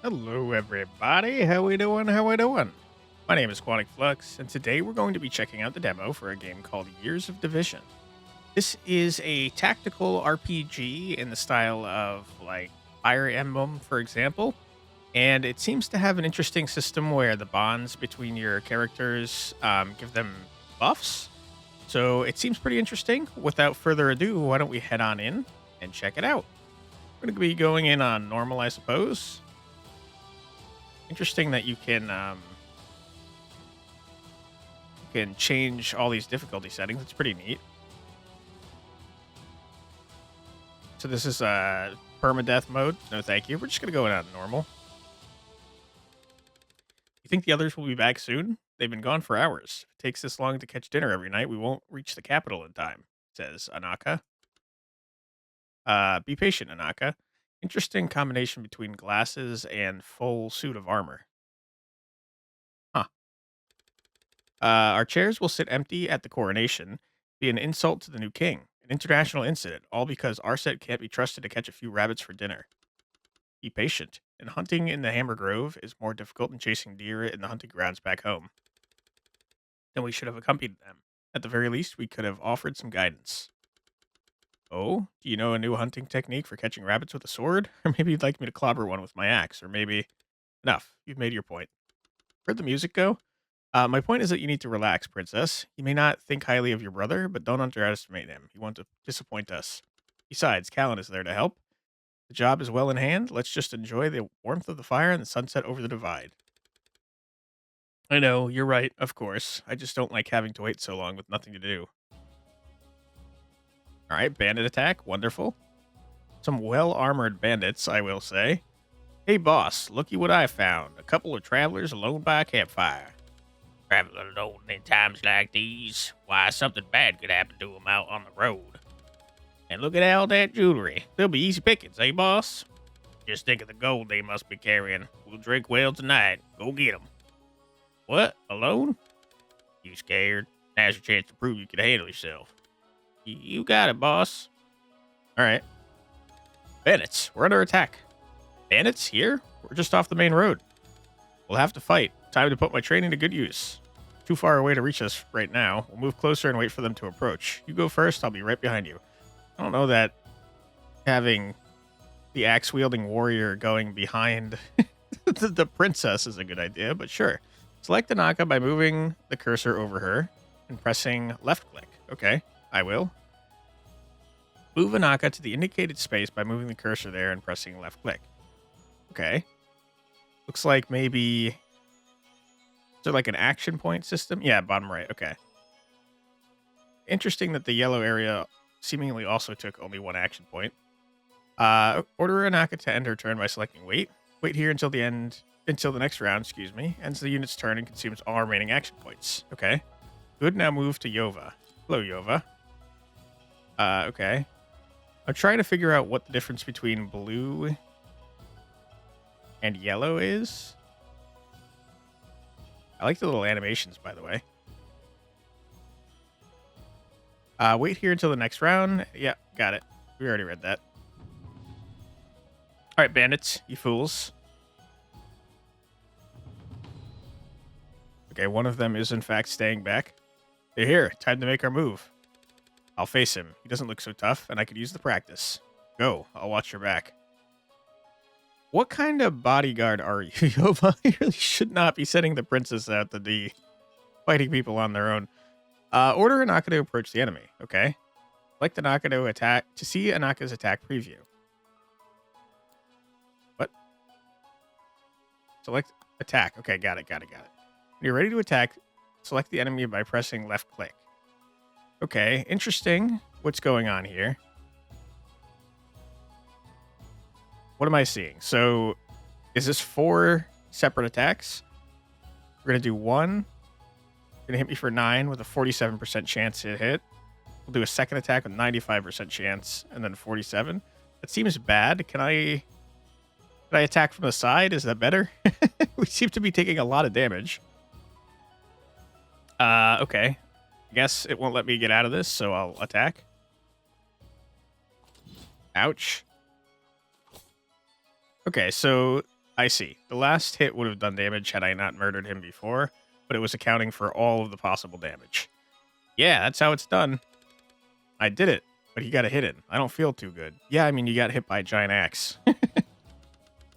Hello, everybody. How we doing? How we doing? My name is Quantic Flux, and today we're going to be checking out the demo for a game called Years of Division. This is a tactical RPG in the style of like Fire Emblem, for example, and it seems to have an interesting system where the bonds between your characters give them buffs. So it seems pretty interesting. Without further ado, why don't we head on in and check it out? We're going to be going in on normal, I suppose. Interesting that you can change all these difficulty settings. It's pretty neat. So this is permadeath mode. No, thank you. We're just gonna go in on normal. You think the others will be back soon? They've been gone for hours. If it takes this long to catch dinner every night, we won't reach the capital in time, says Anaka. Be patient, Anaka. Interesting combination between glasses and full suit of armor. Huh. Our chairs will sit empty at the coronation, be an insult to the new king, an international incident, all because Arset can't be trusted to catch a few rabbits for dinner. Be patient, and hunting in the Hammer Grove is more difficult than chasing deer in the hunting grounds back home. Then we should have accompanied them. At the very least, we could have offered some guidance. Oh, do you know a new hunting technique for catching rabbits with a sword? Or maybe you'd like me to clobber one with my axe, or maybe... Enough, you've made your point. Where'd the music go? My point is that you need to relax, princess. You may not think highly of your brother, but don't underestimate him. He won't disappoint us. Besides, Callan is there to help. The job is well in hand. Let's just enjoy the warmth of the fire and the sunset over the divide. I know, you're right, of course. I just don't like having to wait so long with nothing to do. All right, bandit attack. Wonderful. Some well armored bandits, I will say. Hey, boss, looky what I found. A couple of travelers alone by a campfire. Traveling alone in times like these? Why, something bad could happen to them out on the road. And look at all that jewelry. They'll be easy pickings, eh, boss? Just think of the gold they must be carrying. We'll drink well tonight. Go get 'em. What? Alone? You scared? Now's your chance to prove you can handle yourself. You got it, boss. All right. Bandits, we're under attack. Bandits? Here? We're just off the main road. We'll have to fight. Time to put my training to good use. Too far away to reach us right now. We'll move closer and wait for them to approach. You go first. I'll be right behind you. I don't know that having the axe-wielding warrior going behind the princess is a good idea, but sure. Select Anaka by moving the cursor over her and pressing left click. Okay, I will. Move Anaka to the indicated space by moving the cursor there and pressing left click. Okay. Looks like maybe... Is there like an action point system? Yeah, bottom right. Okay. Interesting that the yellow area seemingly also took only one action point. Order Anaka to end her turn by selecting wait. Wait here until the next round, excuse me, ends the unit's turn and consumes all remaining action points. Okay. Good, now move to Yova. Hello, Yova. Okay. I'm trying to figure out what the difference between blue and yellow is. I like the little animations, by the way. Wait here until the next round. Yeah, got it. We already read that. All right, bandits, you fools. Okay, one of them is in fact staying back. They're here. Time to make our move. I'll face him. He doesn't look so tough, and I could use the practice. Go. I'll watch your back. What kind of bodyguard are you, Yova? You really should not be sending the princess out to be fighting people on their own. Order Anaka to approach the enemy. Okay. Select Anaka to attack to see Anaka's attack preview. What? Select attack. Okay, got it. When you're ready to attack, select the enemy by pressing left click. Okay, interesting. What's going on here? What am I seeing? So, is this 4 separate attacks? We're going to do 1. Going to hit me for 9 with a 47% chance to hit. We'll do a second attack with 95% chance, and then 47. That seems bad. Can I attack from the side? Is that better? We seem to be taking a lot of damage. Okay. I guess it won't let me get out of this, so I'll attack. Ouch. Okay, so I see. The last hit would have done damage had I not murdered him before, but it was accounting for all of the possible damage. Yeah, that's how it's done. I did it, but he got a hit in. I don't feel too good. Yeah, I mean, you got hit by a giant axe.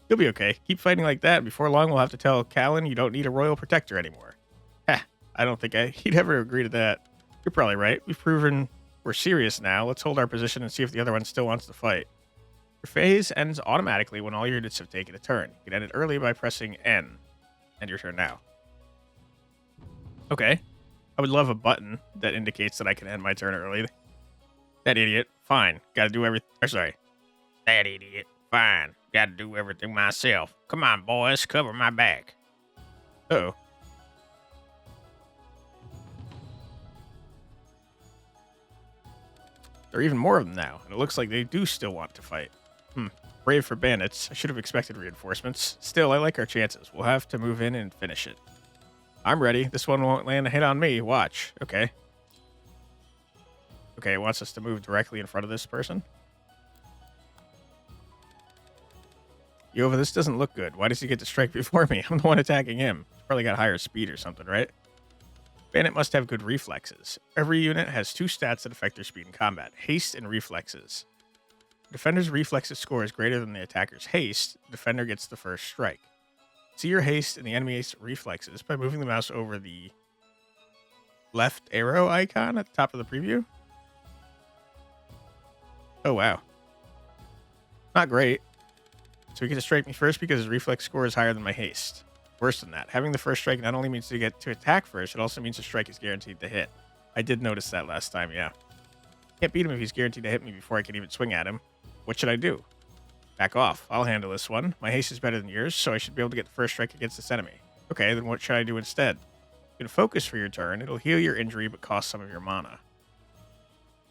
You'll be okay. Keep fighting like that. Before long, we'll have to tell Callan you don't need a royal protector anymore. Heh, I don't think he'd ever agree to that. You're probably right. We've proven we're serious now. Let's hold our position and see if the other one still wants to fight. Your phase ends automatically when all your units have taken a turn. You can end it early by pressing N. End your turn now. Okay. I would love a button that indicates that I can end my turn early. That idiot. Fine. Gotta do everything. Sorry. That idiot. Fine. Gotta do everything myself. Come on, boys. Cover my back. Uh-oh. There are even more of them now, and it looks like they do still want to fight. Brave for bandits. I should have expected reinforcements. Still, I like our chances. We'll have to move in and finish it. I'm ready. This one won't land a hit on me. Watch. Okay. Okay, it wants us to move directly in front of this person. Yova, this doesn't look good. Why does he get to strike before me? I'm the one attacking him. He's probably got higher speed or something, right? Bandit must have good reflexes. Every unit has 2 stats that affect their speed in combat. Haste and reflexes. The defender's reflexes score is greater than the attacker's haste. The defender gets the first strike. See your haste and the enemy's reflexes by moving the mouse over the left arrow icon at the top of the preview. Oh, wow. Not great. So he gets to strike me first because his reflex score is higher than my haste. Worse than that, having the first strike not only means to get to attack first, it also means the strike is guaranteed to hit. I did notice that last time, yeah. Can't beat him if he's guaranteed to hit me before I can even swing at him. What should I do? Back off. I'll handle this one. My haste is better than yours, so I should be able to get the first strike against this enemy. Okay, then what should I do instead? You can focus for your turn. It'll heal your injury, but cost some of your mana.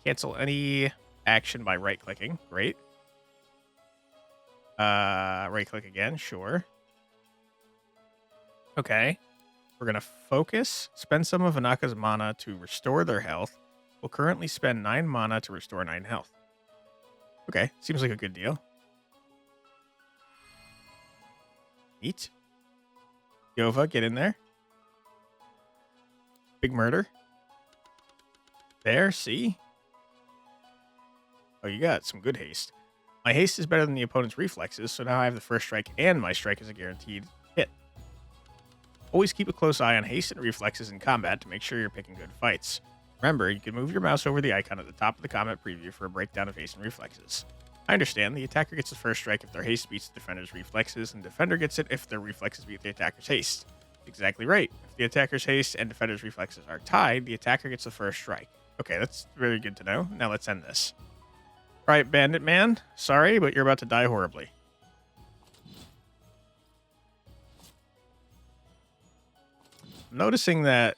Cancel any action by right-clicking. Great. Right-click again. Sure. Okay. We're going to focus. Spend some of Anaka's mana to restore their health. We'll currently spend 9 mana to restore 9 health. Okay. Seems like a good deal. Neat. Yova, get in there. Big murder. There, see? Oh, you got some good haste. My haste is better than the opponent's reflexes, so now I have the first strike, and my strike is a guaranteed hit. Always keep a close eye on haste and reflexes in combat to make sure you're picking good fights. Remember, you can move your mouse over the icon at the top of the combat preview for a breakdown of haste and reflexes. I understand, the attacker gets the first strike if their haste beats the defender's reflexes, and the defender gets it if their reflexes beat the attacker's haste. Exactly right. If the attacker's haste and defender's reflexes are tied, the attacker gets the first strike. Okay, that's very good to know. Now let's end this. Alright, Bandit Man. Sorry, but you're about to die horribly. I'm noticing that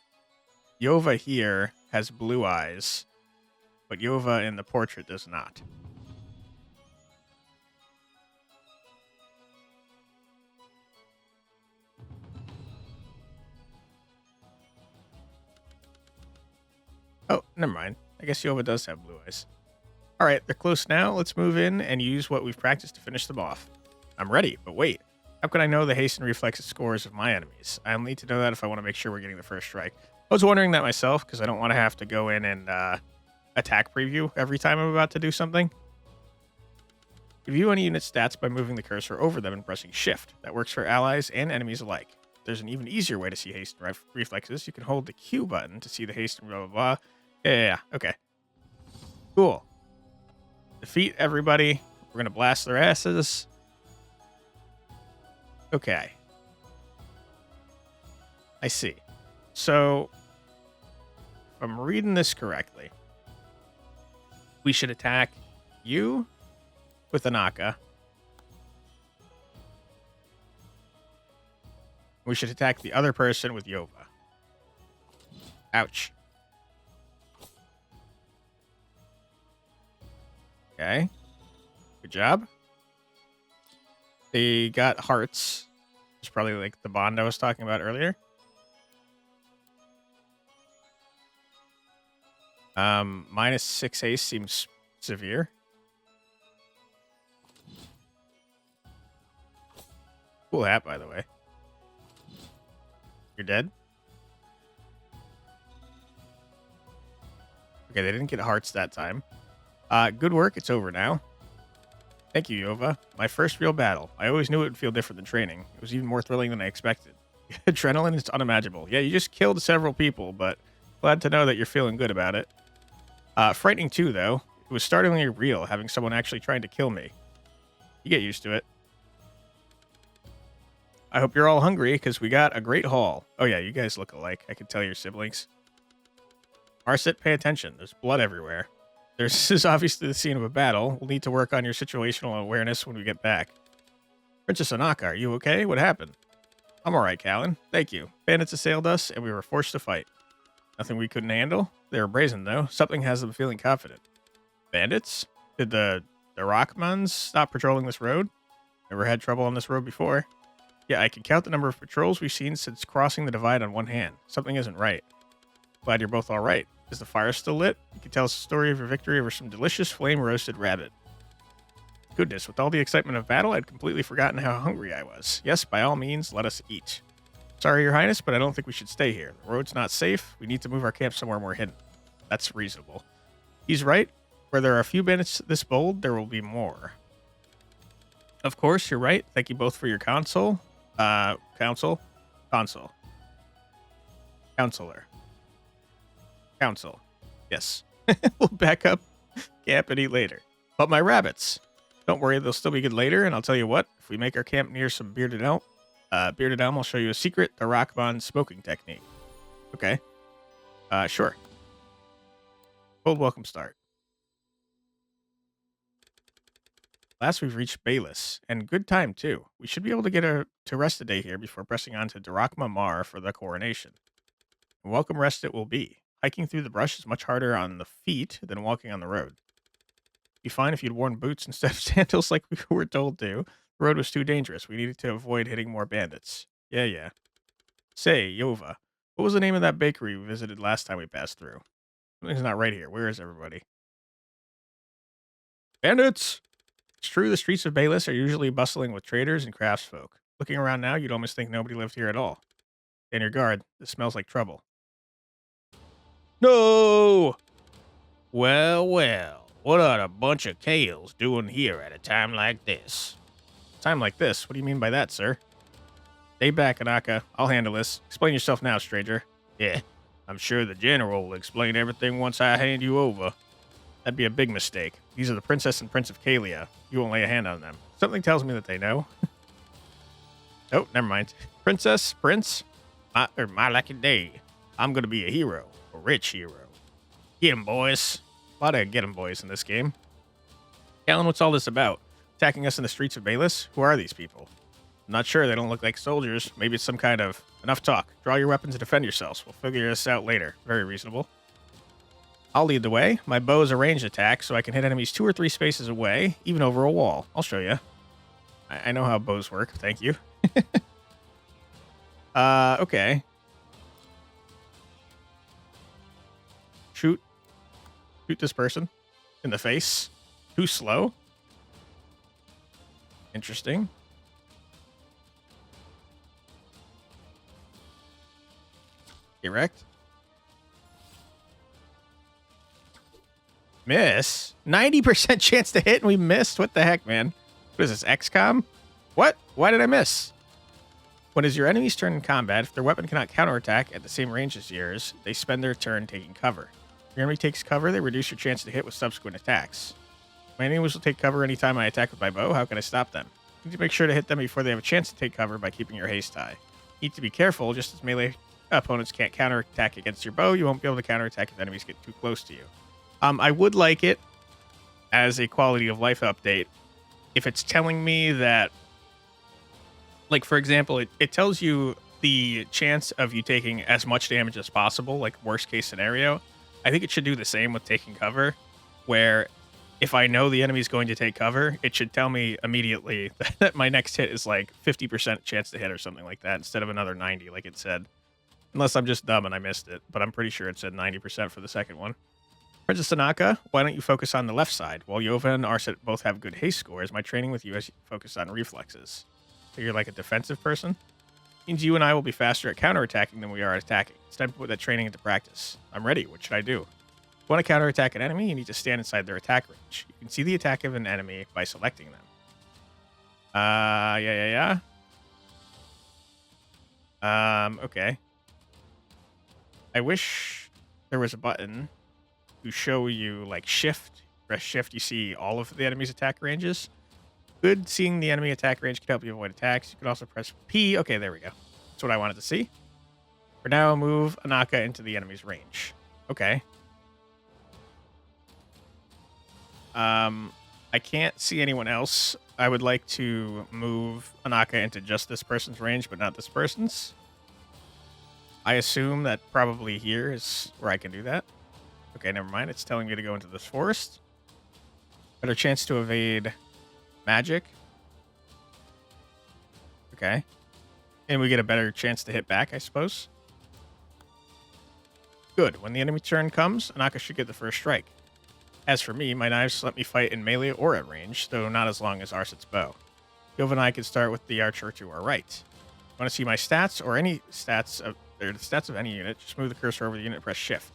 Yova here has blue eyes, but Yova in the portrait does not. Oh, never mind. I guess Yova does have blue eyes. Alright, they're close now. Let's move in and use what we've practiced to finish them off. I'm ready, but wait. How can I know the haste and reflexes scores of my enemies? I'll need to know that if I want to make sure we're getting the first strike. I was wondering that myself, because I don't want to have to go in and attack preview every time I'm about to do something. View any unit stats by moving the cursor over them and pressing shift. That works for allies and enemies alike. There's an even easier way to see haste and reflexes. You can hold the Q button to see the haste and blah, blah, blah. Yeah, okay. Cool. Defeat everybody. We're going to blast their asses. Okay. I see. So, if I'm reading this correctly, we should attack you with Anaka. We should attack the other person with Yova. Ouch. Okay. Good job. They got hearts. It's probably like the bond I was talking about earlier. -6 haste seems severe. Cool hat, by the way. You're dead? Okay, they didn't get hearts that time. Good work. It's over now. Thank you, Yova. My first real battle. I always knew it would feel different than training. It was even more thrilling than I expected. Adrenaline is unimaginable. Yeah, you just killed several people, but glad to know that you're feeling good about it. Frightening too, though. It was startlingly real, having someone actually trying to kill me. You get used to it. I hope you're all hungry, because we got a great haul. Oh yeah, you guys look alike. I can tell you're siblings. Arset, pay attention. There's blood everywhere. This is obviously the scene of a battle. We'll need to work on your situational awareness when we get back. Princess Anaka, are you okay? What happened? I'm alright, Callan. Thank you. Bandits assailed us, and we were forced to fight. Nothing we couldn't handle? They were brazen, though. Something has them feeling confident. Bandits? Did the Rockmans stop patrolling this road? Never had trouble on this road before. Yeah, I can count the number of patrols we've seen since crossing the divide on one hand. Something isn't right. Glad you're both alright. Is the fire still lit? You can tell us the story of your victory over some delicious flame-roasted rabbit. Goodness, with all the excitement of battle, I'd completely forgotten how hungry I was. Yes, by all means, let us eat. Sorry, Your Highness, but I don't think we should stay here. The road's not safe. We need to move our camp somewhere more hidden. That's reasonable. He's right. Where there are a few bandits this bold, there will be more. Of course, you're right. Thank you both for your counsel. Counsel. Yes. We'll back up, camp, and eat later. But my rabbits. Don't worry, they'll still be good later, and I'll tell you what, if we make our camp near some bearded elm, I'll show you a secret, the Rockbond smoking technique. Okay. Sure. Cold welcome start. Last we've reached Baeliss, and good time too. We should be able to get to rest a day here before pressing on to Durakma Mar for the coronation. And welcome rest it will be. Hiking through the brush is much harder on the feet than walking on the road. Be fine if you'd worn boots instead of sandals like we were told to. The road was too dangerous. We needed to avoid hitting more bandits. Yeah. Say, Yova, what was the name of that bakery we visited last time we passed through? Something's not right here. Where is everybody? Bandits! It's true the streets of Baeliss are usually bustling with traders and craftsfolk. Looking around now, you'd almost think nobody lived here at all. Stand your guard. This smells like trouble. No! Well. What are a bunch of Kales doing here at a time like this? Time like this? What do you mean by that, sir? Stay back, Anaka. I'll handle this. Explain yourself now, stranger. Yeah, I'm sure the general will explain everything once I hand you over. That'd be a big mistake. These are the princess and prince of Kalia. You won't lay a hand on them. Something tells me that they know. Oh, never mind. Princess, prince, my lucky day. I'm gonna be a hero, a rich hero. Get 'em, boys. A lot of get 'em boys in this game. Callan, what's all this about? Attacking us in the streets of Baeliss? Who are these people? I'm not sure. They don't look like soldiers. Maybe it's some kind of... Enough talk. Draw your weapons and defend yourselves. We'll figure this out later. Very reasonable. I'll lead the way. My bow is a ranged attack, so I can hit enemies 2 or 3 spaces away, even over a wall. I'll show you. I know how bows work. Thank you. Okay. Shoot this person in the face. Too slow. Interesting. Erect. Miss? 90% chance to hit and we missed? What the heck, man? What is this, XCOM? What? Why did I miss? When is your enemy's turn in combat, if their weapon cannot counterattack at the same range as yours, they spend their turn taking cover. If your enemy takes cover, they reduce your chance to hit with subsequent attacks. My enemies will take cover anytime I attack with my bow. How can I stop them? You need to make sure to hit them before they have a chance to take cover by keeping your haste high. You need to be careful, just as melee opponents can't counterattack against your bow, you won't be able to counterattack if enemies get too close to you. I would like it as a quality of life update if it's telling me that, like, for example, it tells you the chance of you taking as much damage as possible, like worst case scenario. I think it should do the same with taking cover, where if I know the enemy's going to take cover, it should tell me immediately that my next hit is like 50% chance to hit or something like that instead of another 90 like it said. Unless I'm just dumb and I missed it, but I'm pretty sure it said 90% for the second one. Princess Tanaka, why don't you focus on the left side? While Yova and Arset both have good haste scores, my training with you has focused on reflexes. So you're like a defensive person? Means you and I will be faster at counterattacking than we are at attacking. It's time to put that training into practice. I'm ready. What should I do? If you want to counterattack an enemy, you need to stand inside their attack range. You can see the attack of an enemy by selecting them. Yeah. Okay. I wish there was a button to show you, like, shift. Press shift, you see all of the enemy's attack ranges. Good. Seeing the enemy attack range can help you avoid attacks. You can also press P. Okay, there we go. That's what I wanted to see. For now, move Anaka into the enemy's range. Okay. I can't see anyone else. I would like to move Anaka into just this person's range, but not this person's. I assume that probably here is where I can do that. Okay, never mind. It's telling me to go into this forest. Better chance to evade magic. Okay. And we get a better chance to hit back, I suppose. Good. When the enemy turn comes, Anaka should get the first strike. As for me, my knives let me fight in melee or at range, though not as long as Arset's bow. Yov and I can start with the archer to our right. Want to see my stats or any stats of the stats of any unit? Just move the cursor over the unit and press shift.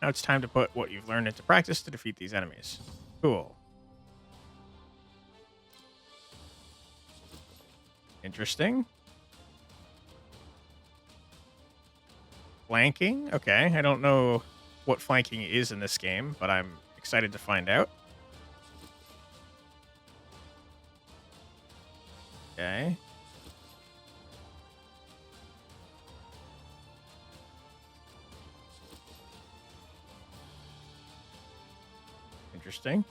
Now it's time to put what you've learned into practice to defeat these enemies. Cool. Interesting. Flanking? Okay, I don't know what flanking is in this game, but I'm excited to find out. Okay. Interesting.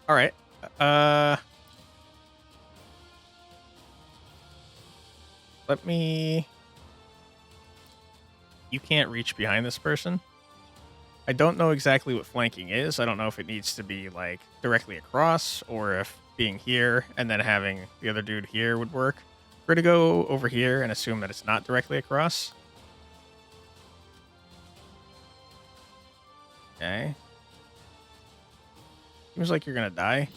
All right. Let me... You can't reach behind this person. I don't know exactly what flanking is. I don't know if it needs to be, like, directly across, or if being here and then having the other dude here would work. We're going to go over here and assume that it's not directly across. Okay. Seems like you're going to die.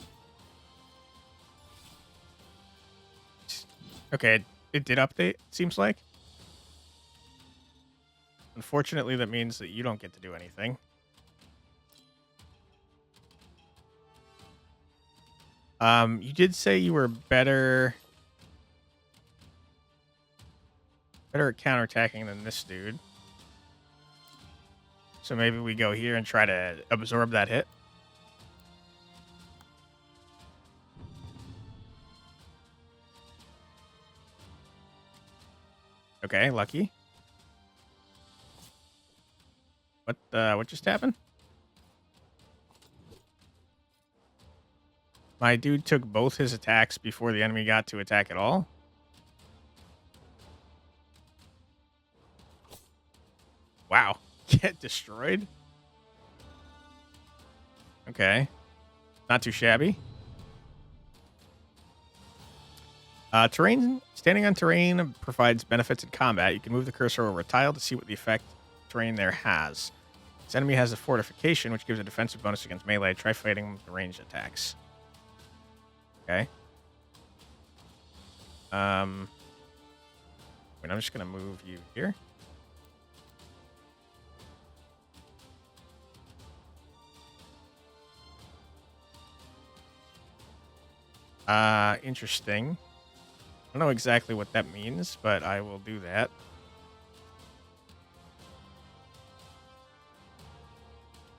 Okay, it did update, seems like. Unfortunately, that means that you don't get to do anything. You did say you were better at counterattacking than this dude. So maybe we go here and try to absorb that hit. Okay, lucky. What just happened? My dude took both his attacks before the enemy got to attack at all. Wow. Get destroyed? Okay. Not too shabby. Terrain. Standing on terrain provides benefits in combat. You can move the cursor over a tile to see what the effect terrain there has. This enemy has a fortification, which gives a defensive bonus against melee. Try fighting with the ranged attacks. Okay. Wait, I'm just going to move you here. Interesting. I don't know exactly what that means, but I will do that.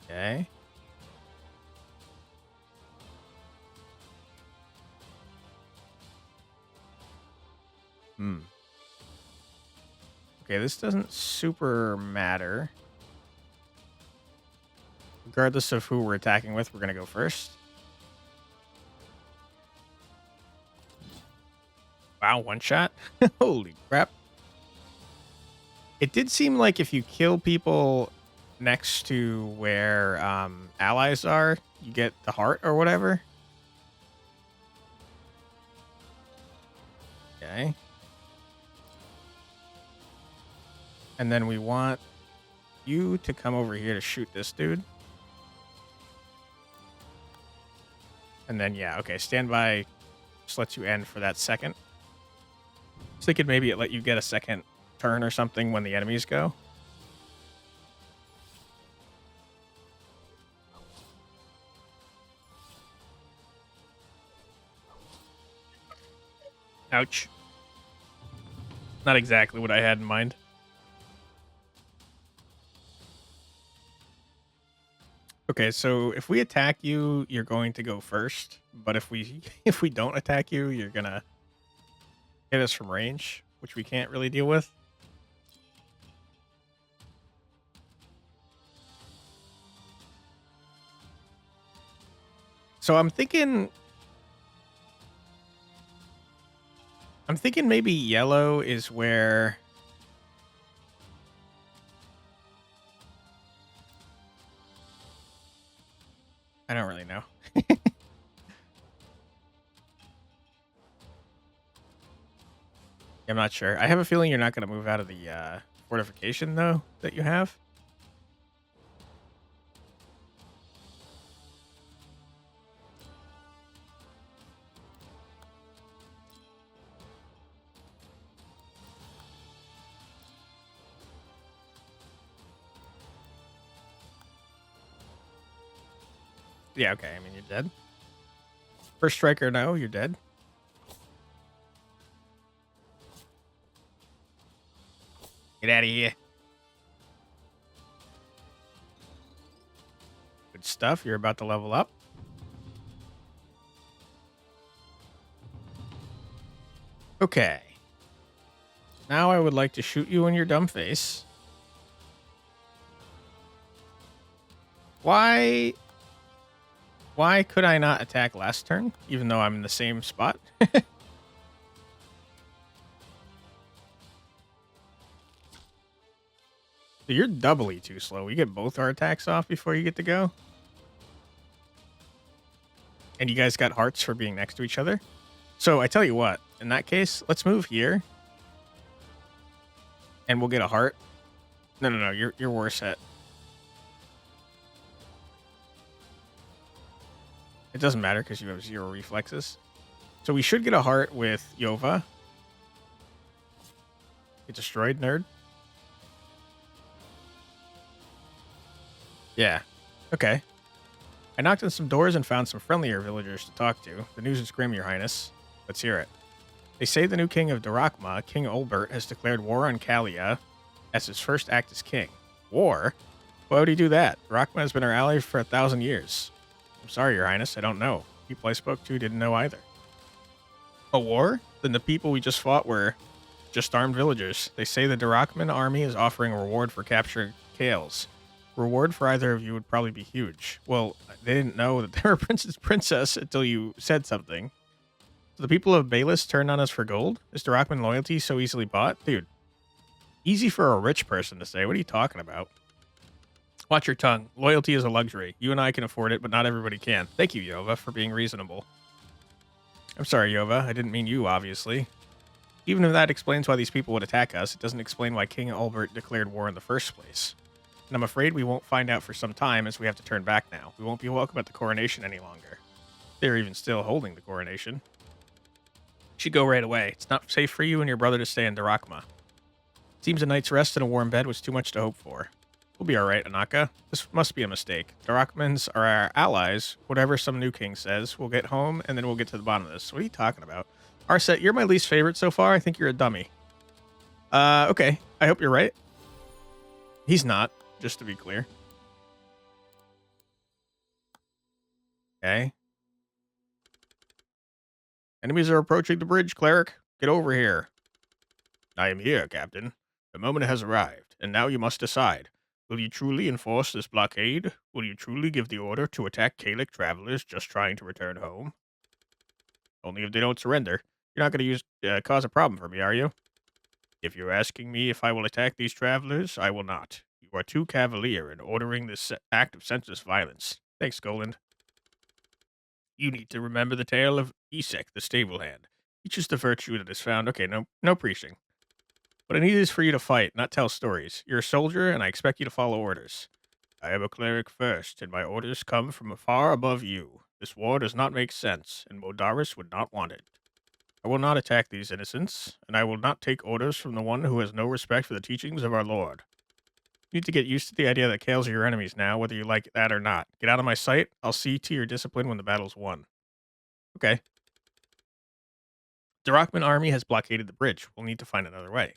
Okay. Okay, this doesn't super matter. Regardless of who we're attacking with, we're going to go first. Wow, one shot? Holy crap. It did seem like if you kill people next to where allies are, you get the heart or whatever. Okay. And then we want you to come over here to shoot this dude. And then, yeah, okay, stand by. Just lets you end for that second. was thinking maybe it let you get a second turn or something when the enemies go. Ouch. Not exactly what I had in mind. Okay, so if we attack you, you're going to go first. But if we if we don't attack you, you're gonna hit us from range, which we can't really deal with. So I'm thinking maybe yellow is where I don't really know. I'm not sure. I have a feeling you're not going to move out of the fortification though that you have. Yeah, okay. I mean, you're dead. First striker, no, you're dead. Get out of here. Good stuff. You're about to level up. Okay. Now I would like to shoot you in your dumb face. Why could I not attack last turn, even though I'm in the same spot? You're doubly too slow. We get both our attacks off before you get to go. And you guys got hearts for being next to each other. So I tell you what, in that case, let's move here. And we'll get a heart. No, you're worse at. It doesn't matter because you have 0 reflexes. So we should get a heart with Yova. Get destroyed, nerd. Yeah. Okay. I knocked on some doors and found some friendlier villagers to talk to. The news is grim, Your Highness. Let's hear it. They say the new king of Darakma, King Olbert, has declared war on Kalia as his first act as king. War? Why would he do that? Darakma has been our ally for 1,000 years. I'm sorry, Your Highness, I don't know. People I spoke to didn't know either. A war? Then the people we just fought were just armed villagers. They say the Darakman army is offering a reward for capturing Kales. Reward for either of you would probably be huge. Well, they didn't know that they were princess until you said something. So the people of Baeliss turned on us for gold? Is Darakman loyalty so easily bought? Dude, easy for a rich person to say. What are you talking about? Watch your tongue. Loyalty is a luxury. You and I can afford it, but not everybody can. Thank you, Yova, for being reasonable. I'm sorry, Yova. I didn't mean you, obviously. Even if that explains why these people would attack us, it doesn't explain why King Albert declared war in the first place. And I'm afraid we won't find out for some time as we have to turn back now. We won't be welcome at the coronation any longer. They're even still holding the coronation. You should go right away. It's not safe for you and your brother to stay in Darakma. Seems a night's rest in a warm bed was too much to hope for. We'll be alright, Anaka. This must be a mistake. Darakmans are our allies. Whatever some new king says, we'll get home and then we'll get to the bottom of this. What are you talking about? Arset, you're my least favorite so far. I think you're a dummy. Okay. I hope you're right. He's not, just to be clear. Okay. Enemies are approaching the bridge, cleric. Get over here. I am here, Captain. The moment has arrived, and now you must decide. Will you truly enforce this blockade? Will you truly give the order to attack Kalic travelers just trying to return home? Only if they don't surrender. You're not going to cause a problem for me, are you? If you're asking me if I will attack these travelers, I will not. You are too cavalier in ordering this act of senseless violence. Thanks, Goland. You need to remember the tale of Isek, the stable hand. Teaches the virtue that is found. Okay, no preaching. What I need is for you to fight, not tell stories. You're a soldier, and I expect you to follow orders. I am a cleric first, and my orders come from far above you. This war does not make sense, and Modaris would not want it. I will not attack these innocents, and I will not take orders from the one who has no respect for the teachings of our Lord. You need to get used to the idea that Kales are your enemies now, whether you like that or not. Get out of my sight. I'll see to your discipline when the battle's won. Okay. The Rockman army has blockaded the bridge. We'll need to find another way.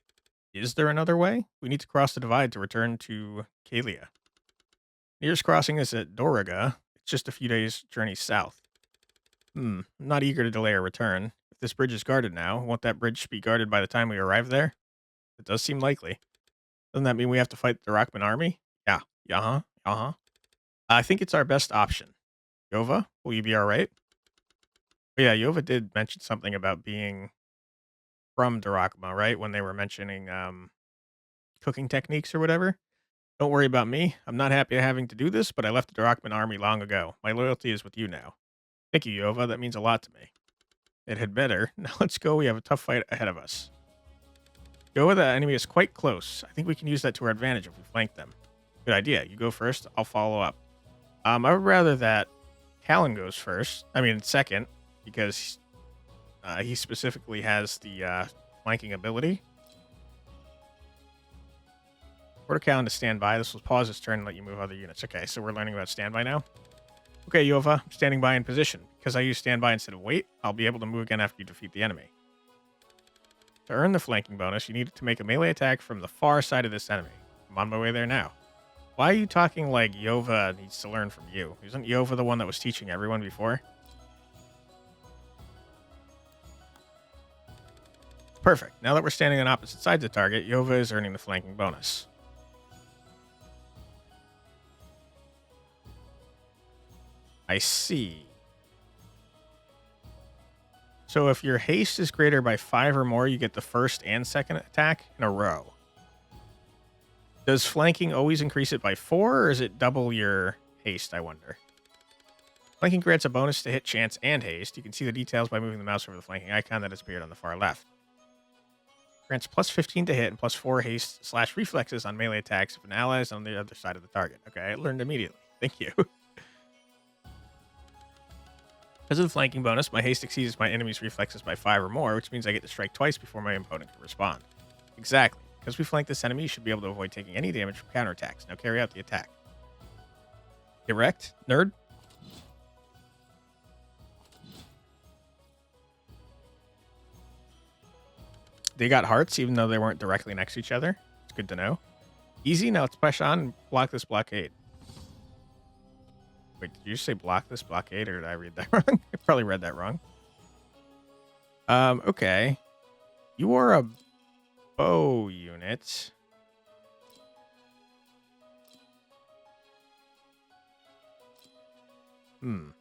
Is there another way? We need to cross the divide to return to Kalia. Nearest crossing is at Doraga. It's just a few days' journey south. I'm not eager to delay our return. If this bridge is guarded now, won't that bridge be guarded by the time we arrive there? It does seem likely. Doesn't that mean we have to fight the Rockman army? Yeah. I think it's our best option. Yova, will you be alright? Oh, yeah, Yova did mention something about being from Darakma, right? When they were mentioning cooking techniques or whatever. Don't worry about me. I'm not happy having to do this, but I left the Darakman army long ago. My loyalty is with you now. Thank you, Yova. That means a lot to me. It had better. Now let's go. We have a tough fight ahead of us. Yova, the enemy is quite close. I think we can use that to our advantage if we flank them. Good idea. You go first. I'll follow up. I would rather that Callan goes first. I mean, second, because he specifically has the flanking ability. Order Callan to stand by. This will pause his turn and let you move other units. Okay, so we're learning about standby now. Okay, Yova, I'm standing by in position. Because I use standby instead of wait, I'll be able to move again after you defeat the enemy. To earn the flanking bonus, you need to make a melee attack from the far side of this enemy. I'm on my way there now. Why are you talking like Yova needs to learn from you? Isn't Yova the one that was teaching everyone before? Perfect. Now that we're standing on opposite sides of the target, Yova is earning the flanking bonus. I see. So if your haste is greater by 5 or more, you get the first and second attack in a row. Does flanking always increase it by 4, or is it double your haste, I wonder? Flanking grants a bonus to hit chance and haste. You can see the details by moving the mouse over the flanking icon that has appeared on the far left. Grants plus 15 to hit and plus 4 haste / reflexes on melee attacks if an ally is on the other side of the target. Okay, I learned immediately. Thank you. Because of the flanking bonus, my haste exceeds my enemy's reflexes by 5 or more, which means I get to strike twice before my opponent can respond. Exactly. Because we flank this enemy, you should be able to avoid taking any damage from counterattacks. Now carry out the attack. Erect, nerd. They got hearts, even though they weren't directly next to each other. It's good to know. Easy, now let's push on and block this blockade. Wait, did you say block this blockade, or did I read that wrong? I probably read that wrong. Okay. You are a bow unit. Who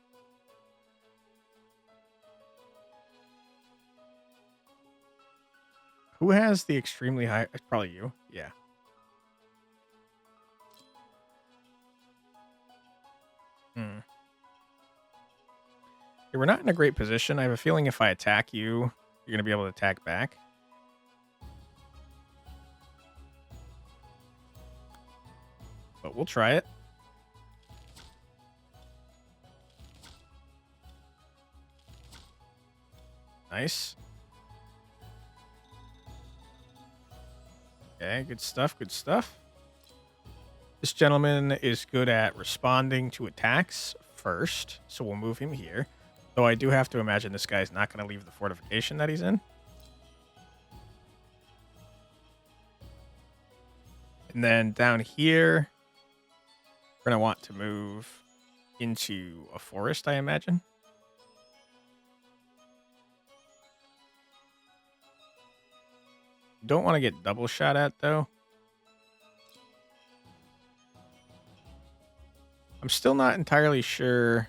has the extremely high? It's probably you. Yeah. Yeah, we're not in a great position. I have a feeling if I attack you, you're going to be able to attack back. But we'll try it. Nice. Okay, good stuff, good stuff. This gentleman is good at responding to attacks first, so we'll move him here. Though I do have to imagine this guy's not going to leave the fortification that he's in. And then down here, we're going to want to move into a forest, I imagine. Don't want to get double shot at, though. I'm still not entirely sure.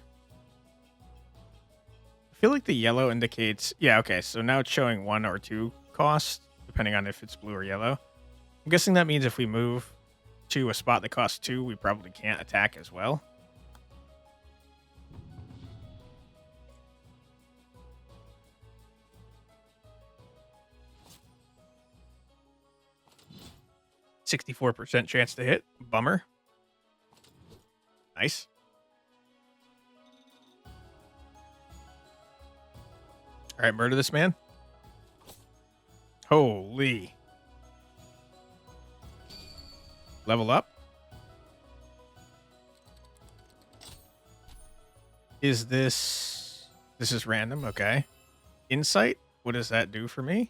I feel like the yellow indicates... Yeah, okay, so now it's showing 1 or 2 cost, depending on if it's blue or yellow. I'm guessing that means if we move to a spot that costs 2, we probably can't attack as well. %64 chance to hit. Bummer. Nice. All right, murder this man. Holy. Level up. Is this... This is random, okay. Insight? What does that do for me?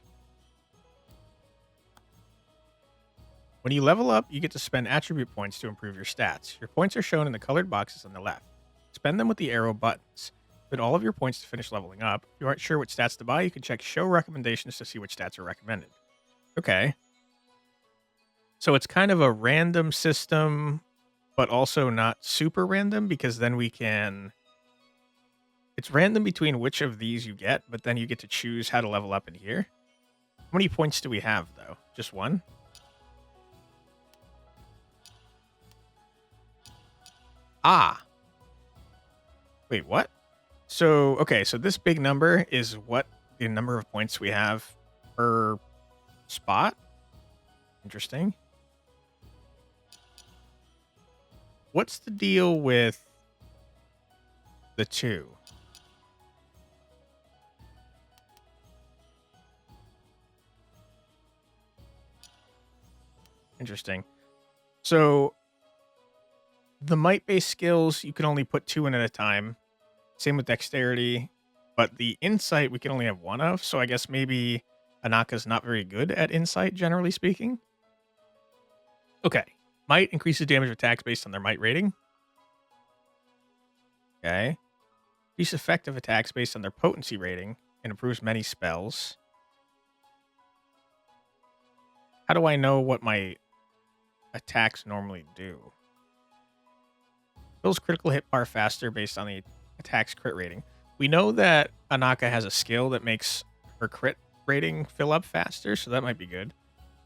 When you level up, you get to spend attribute points to improve your stats. Your points are shown in the colored boxes on the left. Spend them with the arrow buttons. Spend all of your points to finish leveling up. If you aren't sure what stats to buy, you can check Show Recommendations to see which stats are recommended. Okay. So it's kind of a random system, but also not super random, because then we can... It's random between which of these you get, but then you get to choose how to level up in here. How many points do we have, though? Just one? Ah. Wait, what? So, okay, so this big number is what the number of points we have per spot? Interesting. What's the deal with the two? Interesting. So the might-based skills, you can only put 2 in at a time. Same with dexterity. But the insight, we can only have 1 of. So I guess maybe Anaka's not very good at insight, generally speaking. Okay. Might increases damage of attacks based on their might rating. Okay. Increase effective attacks based on their potency rating and improves many spells. How do I know what my attacks normally do? Fills critical hit bar faster based on the attack's crit rating. We know that Anaka has a skill that makes her crit rating fill up faster, so that might be good.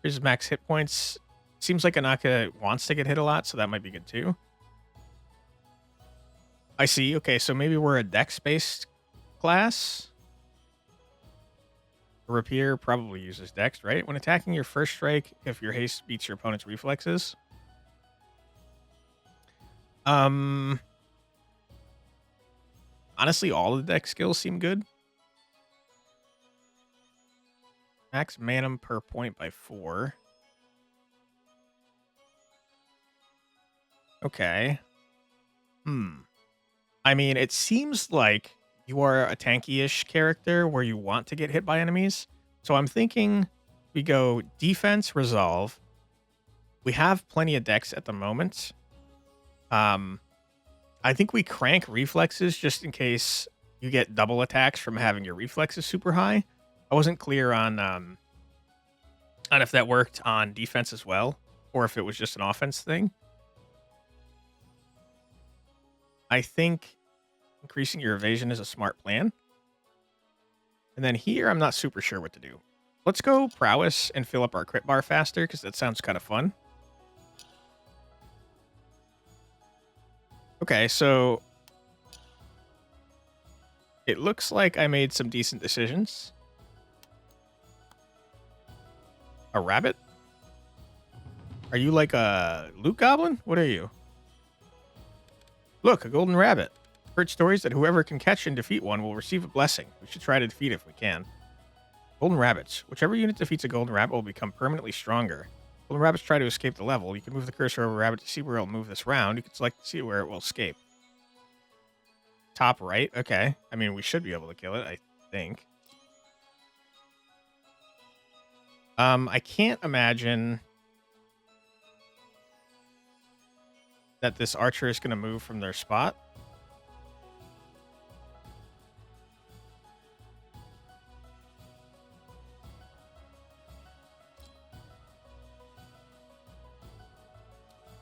Here's max hit points. Seems like Anaka wants to get hit a lot, so that might be good too. I see. Okay, so maybe we're a dex-based class. A rapier probably uses dex, right? When attacking your first strike, if your haste beats your opponent's reflexes. Honestly, all of the dex skills seem good. Max manum per point by 4. Okay. I mean, it seems like you are a tanky-ish character where you want to get hit by enemies. So I'm thinking we go defense, resolve. We have plenty of dex at the moment. I think we crank reflexes just in case you get double attacks from having your reflexes super high. I wasn't clear on if that worked on defense as well, or if it was just an offense thing. I think increasing your evasion is a smart plan. And then here, I'm not super sure what to do. Let's go prowess and fill up our crit bar faster, because that sounds kind of fun. Okay, so it looks like I made some decent decisions. A rabbit? Are you like a loot goblin? What are you? Look, a golden rabbit. Heard stories that whoever can catch and defeat one will receive a blessing. We should try to defeat it if we can. Golden rabbits. Whichever unit defeats a golden rabbit will become permanently stronger. Golden rabbits try to escape the level. You can move the cursor over a rabbit to see where it'll move this round. You can select to see where it will escape. Top right. Okay. I mean, we should be able to kill it, I think. I can't imagine that this archer is going to move from their spot.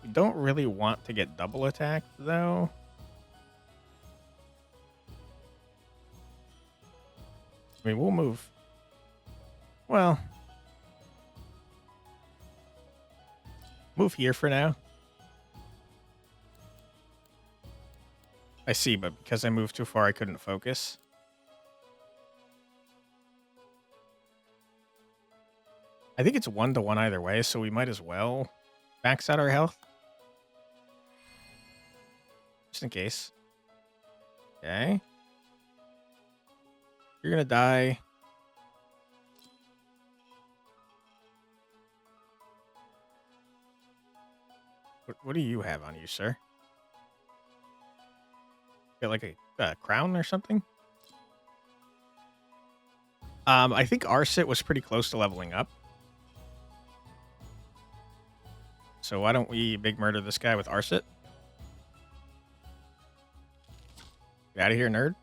We don't really want to get double attacked, though. I mean, we'll move. Well, move here for now. I see, but because I moved too far, I couldn't focus. I think it's 1-to-1 either way, so we might as well max out our health. Just in case. Okay. You're gonna die. What do you have on you, sir? Got like a crown or something? I think Arsit was pretty close to leveling up. So why don't we big murder this guy with Arsit? Get out of here, nerd.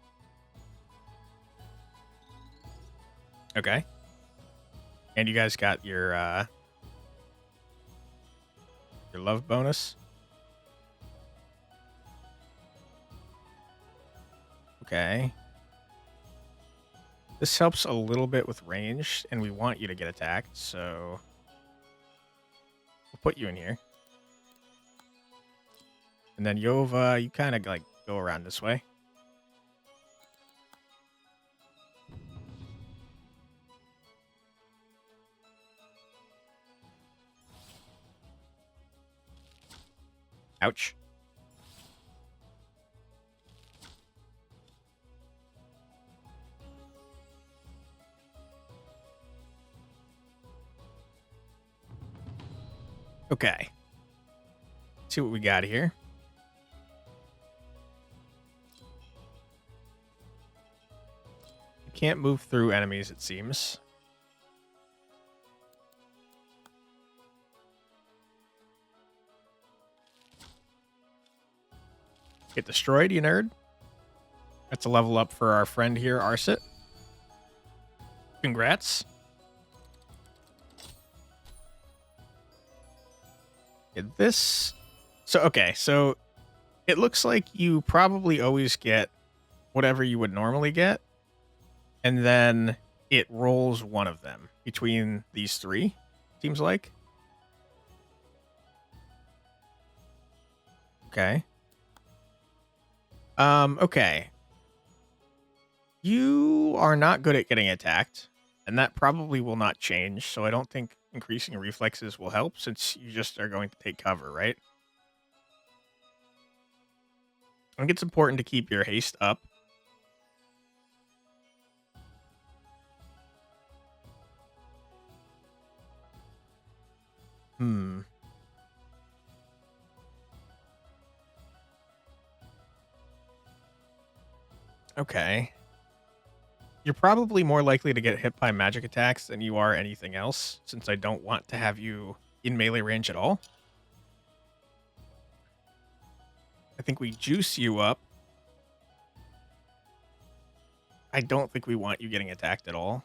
Okay. And you guys got your love bonus. Okay. This helps a little bit with range, and we want you to get attacked, so we'll put you in here. And then Yova, you kind of like go around this way. Ouch. Okay. Let's see what we got here. You can't move through enemies, it seems. Get destroyed, you nerd. That's a level up for our friend here, Arsit. Congrats. Get this. So it looks like you probably always get whatever you would normally get, and then it rolls one of them between these three, seems like. Okay. Okay. You are not good at getting attacked, and that probably will not change, so I don't think increasing reflexes will help, since you just are going to take cover, right? I think it's important to keep your haste up. Okay. You're probably more likely to get hit by magic attacks than you are anything else, since I don't want to have you in melee range at all. I think we juice you up. I don't think we want you getting attacked at all.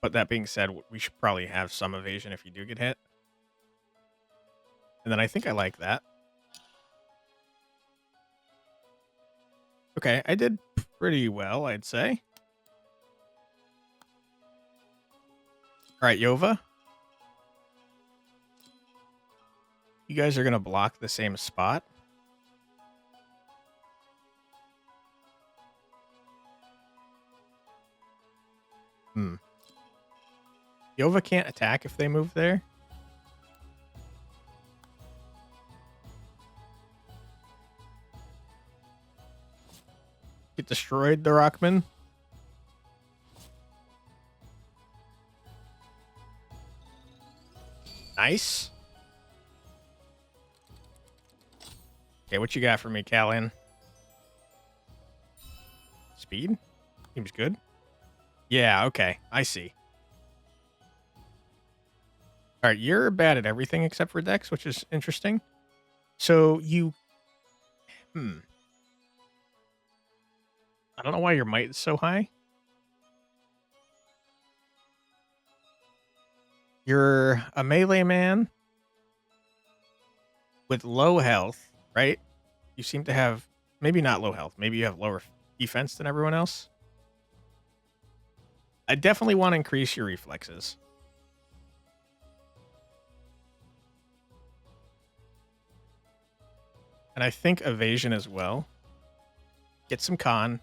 But that being said, we should probably have some evasion if you do get hit. And then I think I like that. Okay, I did pretty well, I'd say. All right, Yova. You guys are going to block the same spot. Yova can't attack if they move there. Get destroyed, the Rockman. Nice. Okay, what you got for me, Callan? Speed? Seems good. Yeah, okay. I see. All right, you're bad at everything except for Dex, which is interesting. So you... I don't know why your might is so high. You're a melee man with low health, right? You seem to have... Maybe not low health. Maybe you have lower defense than everyone else. I definitely want to increase your reflexes. And I think evasion as well. Get some con.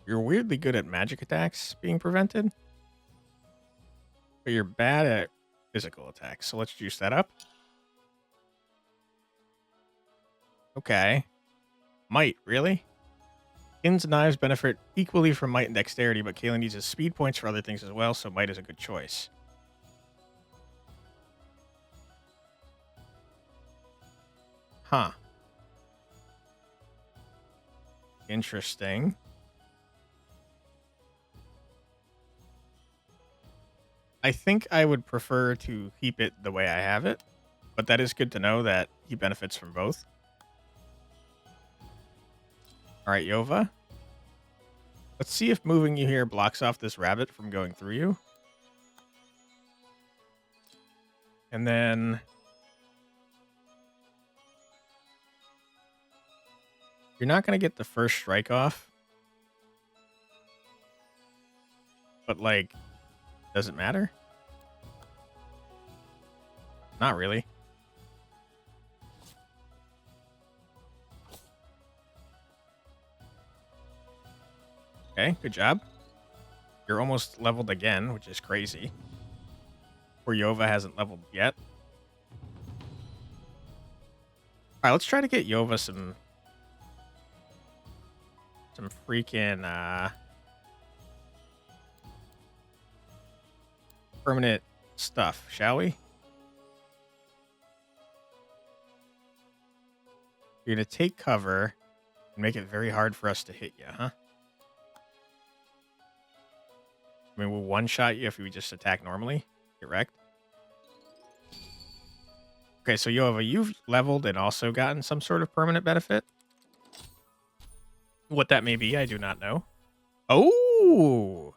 You're weirdly good at magic attacks being prevented. But you're bad at physical attacks. So let's juice that up. Okay. Might, really? Skins and knives benefit equally from might and dexterity, but Kayla needs his speed points for other things as well, so might is a good choice. Huh. Interesting. I think I would prefer to keep it the way I have it, but that is good to know that he benefits from both. All right, Yova. Let's see if moving you here blocks off this rabbit from going through you. And then you're not going to get the first strike off. But, like, does it matter? Not really. Okay, good job. You're almost leveled again, which is crazy. Where Yova hasn't leveled yet. Alright, let's try to get Yova some freaking permanent stuff, shall we? You're gonna take cover and make it very hard for us to hit you, huh? I mean, we'll one-shot you if we just attack normally. Get wrecked. Okay, so Yova, you've leveled and also gotten some sort of permanent benefit. What that may be, I do not know. Oh!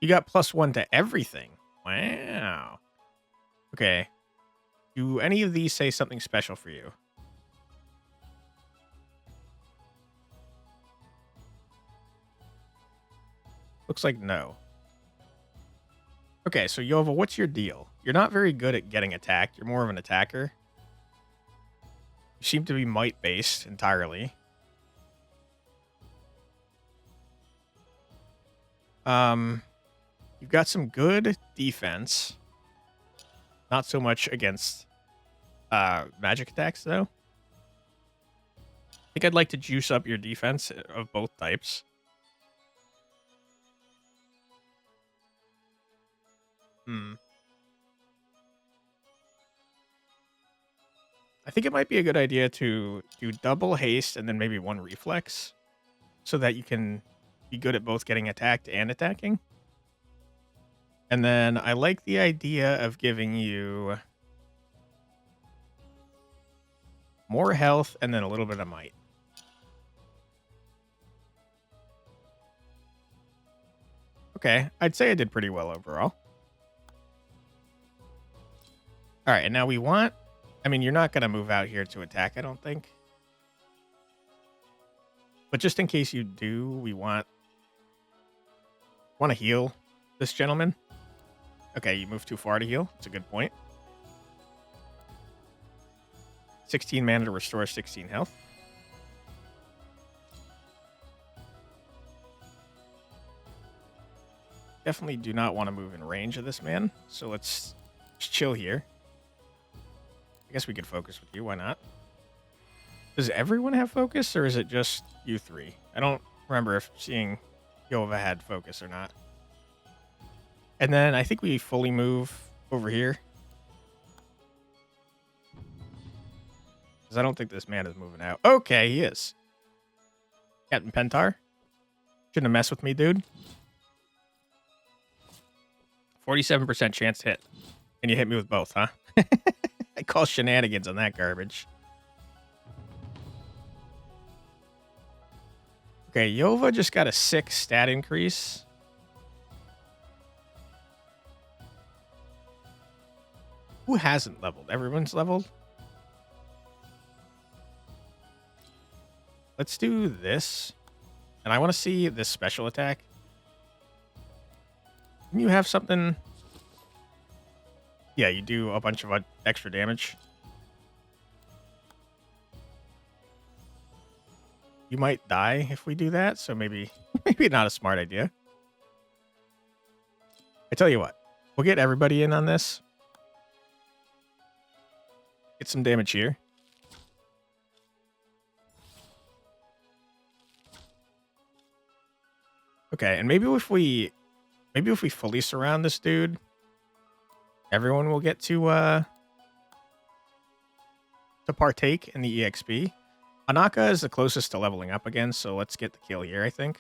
You got +1 to everything. Wow. Okay. Do any of these say something special for you? Looks like no. Okay, so Yova, what's your deal? You're not very good at getting attacked. You're more of an attacker. You seem to be might-based entirely. You've got some good defense. Not so much against magic attacks, though. I think I'd like to juice up your defense of both types. I think it might be a good idea to do double haste and then maybe 1 reflex so that you can be good at both getting attacked and attacking. And then I like the idea of giving you more health and then a little bit of might. Okay, I'd say I did pretty well overall. All right, and now we want... I mean, you're not going to move out here to attack, I don't think. But just in case you do, we want to heal this gentleman. Okay, you moved too far to heal. That's a good point. 16 mana to restore 16 health. Definitely do not want to move in range of this man. So let's just chill here. I guess we could focus with you. Why not? Does everyone have focus, or is it just you three? I don't remember if seeing Yova had focus or not. And then I think we fully move over here. Because I don't think this man is moving out. Okay, he is. Captain Pentar. Shouldn't have messed with me, dude. 47% chance to hit. And you hit me with both, huh? I call shenanigans on that garbage. Okay, Yova just got a 6 stat increase. Who hasn't leveled? Everyone's leveled? Let's do this. And I want to see this special attack. Can you have something... Yeah, you do a bunch of extra damage. You might die if we do that, so maybe not a smart idea. I tell you what, we'll get everybody in on this. Get some damage here. Okay, and maybe if we fully surround this dude, everyone will get to to partake in the EXP. Anaka is the closest to leveling up again, so let's get the kill here, I think.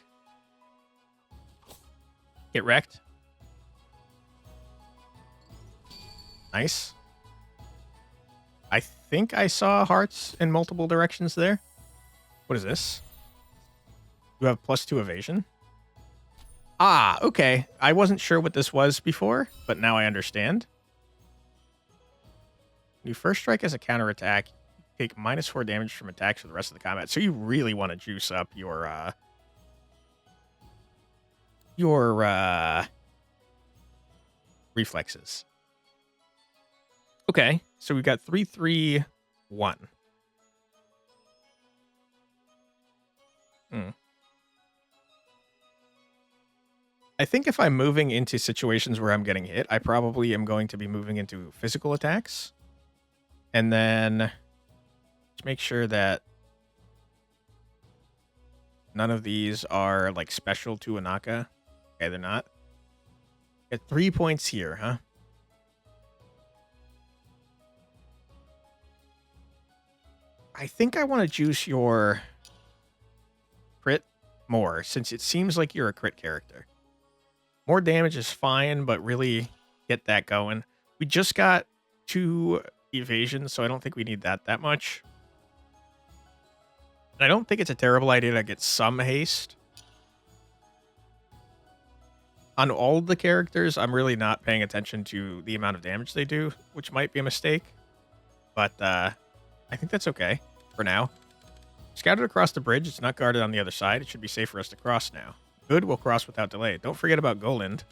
Get wrecked. Nice. I think I saw hearts in multiple directions there. What is this? You have +2 evasion. Ah, okay. I wasn't sure what this was before, but now I understand. When you first strike as a counterattack, you take -4 damage from attacks for the rest of the combat. So you really want to juice up your reflexes. Okay, so we've got 3, 3, 1. I think if I'm moving into situations where I'm getting hit, I probably am going to be moving into physical attacks. And then let's make sure that none of these are like special to Anaka. Okay, they're not. Get 3 points here, huh? I think I want to juice your crit more, since it seems like you're a crit character. More damage is fine, but really get that going. We just got 2 evasions, so I don't think we need that much. And I don't think it's a terrible idea to get some haste. On all the characters, I'm really not paying attention to the amount of damage they do, which might be a mistake. But I think that's okay for now. Scouted across the bridge. It's not guarded on the other side. It should be safe for us to cross now. Good, we'll cross without delay. Don't forget about Goland.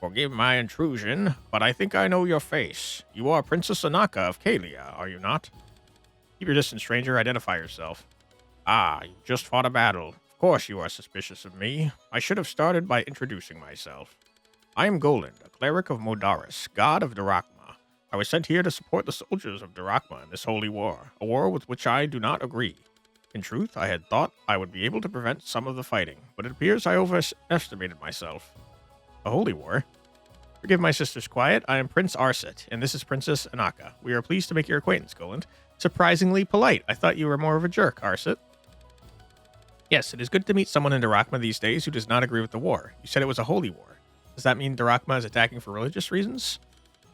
Forgive my intrusion, but I think I know your face. You are Princess Anaka of Kalia, are you not? Keep your distance, stranger. Identify yourself. Ah, you just fought a battle. Of course you are suspicious of me. I should have started by introducing myself. I am Goland, a cleric of Modaris, god of Durakma. I was sent here to support the soldiers of Durakma in this holy war, a war with which I do not agree. In truth, I had thought I would be able to prevent some of the fighting, but it appears I overestimated myself. A holy war? Forgive my sister's quiet. I am Prince Arset, and this is Princess Anaka. We are pleased to make your acquaintance, Goland. Surprisingly polite. I thought you were more of a jerk, Arset. Yes, it is good to meet someone in Durakma these days who does not agree with the war. You said it was a holy war. Does that mean Durakma is attacking for religious reasons?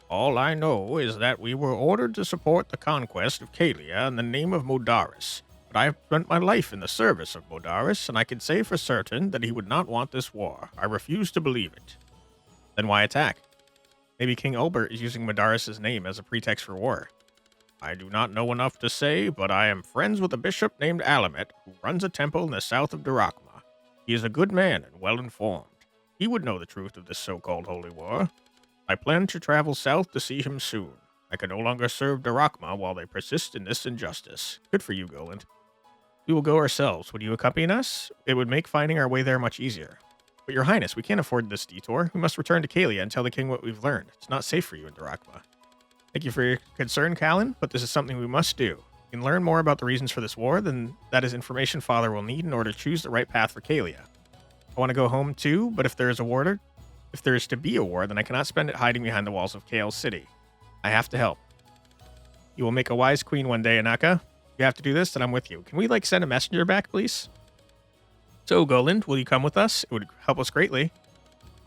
All I know is that we were ordered to support the conquest of Kalia in the name of Modaris. But I have spent my life in the service of Modaris, and I can say for certain that he would not want this war. I refuse to believe it. Then why attack? Maybe King Ulbert is using Modaris' name as a pretext for war. I do not know enough to say, but I am friends with a bishop named Alamet, who runs a temple in the south of Durakma. He is a good man and well-informed. He would know the truth of this so-called holy war. I plan to travel south to see him soon. I can no longer serve Durakma while they persist in this injustice. Good for you, Goland. We will go ourselves. Would you accompany us? It would make finding our way there much easier. But your highness, we can't afford this detour. We must return to Kalia and tell the king what we've learned. It's not safe for you in Durakma. Thank you for your concern, Callan, but this is something we must do. You can learn more about the reasons for this war, then that is information Father will need in order to choose the right path for Kalia. I want to go home too, but if there is to be a war, then I cannot spend it hiding behind the walls of Kale City. I have to help. You will make a wise queen one day, Anaka. If you have to do this, then I'm with you. Can we, send a messenger back, please? So, Goland, will you come with us? It would help us greatly.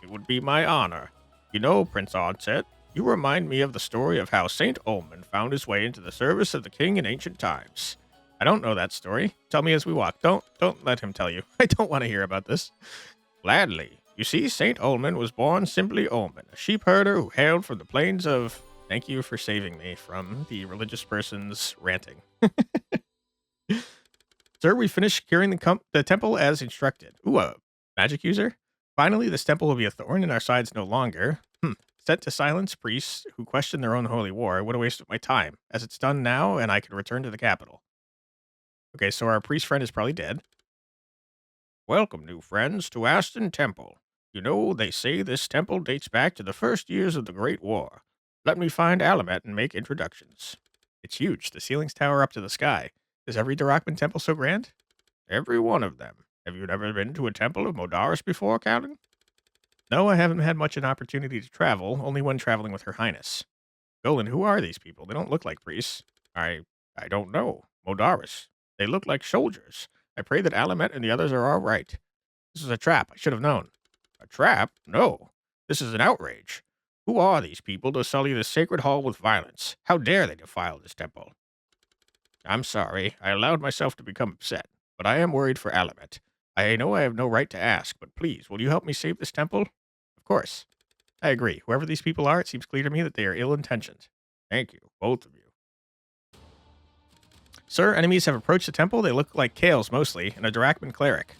It would be my honor. You know, Prince Onset, you remind me of the story of how Saint Ulman found his way into the service of the king in ancient times. I don't know that story. Tell me as we walk. Don't let him tell you. I don't want to hear about this. Gladly. You see, Saint Ulman was born simply Ulman, a sheep herder who hailed from the plains of... Thank you for saving me from the religious person's ranting. Sir, we finished securing the temple as instructed. Ooh, a magic user? Finally, this temple will be a thorn in our sides no longer. Set to silence priests who question their own holy war. What a waste of my time. As it's done now, and I can return to the capital. Okay, so our priest friend is probably dead. Welcome, new friends, to Aston Temple. You know, they say this temple dates back to the first years of the Great War. Let me find Alamet and make introductions. It's huge. The ceilings tower up to the sky. Is every Durakman temple so grand? Every one of them. Have you never been to a temple of Modaris before, Callan? No, I haven't had much an opportunity to travel, only when traveling with Her Highness. Golan, who are these people? They don't look like priests. I I don't know. Modaris. They look like soldiers. I pray that Alamet and the others are all right. This is a trap. I should have known. A trap? No. This is an outrage. Who are these people to sully this sacred hall with violence? How dare they defile this temple? I'm sorry. I allowed myself to become upset, but I am worried for Alamet. I know I have no right to ask, but please, will you help me save this temple? Of course. I agree. Whoever these people are, it seems clear to me that they are ill-intentioned. Thank you, both of you. Sir, enemies have approached the temple. They look like Kales mostly, and a Drachman cleric.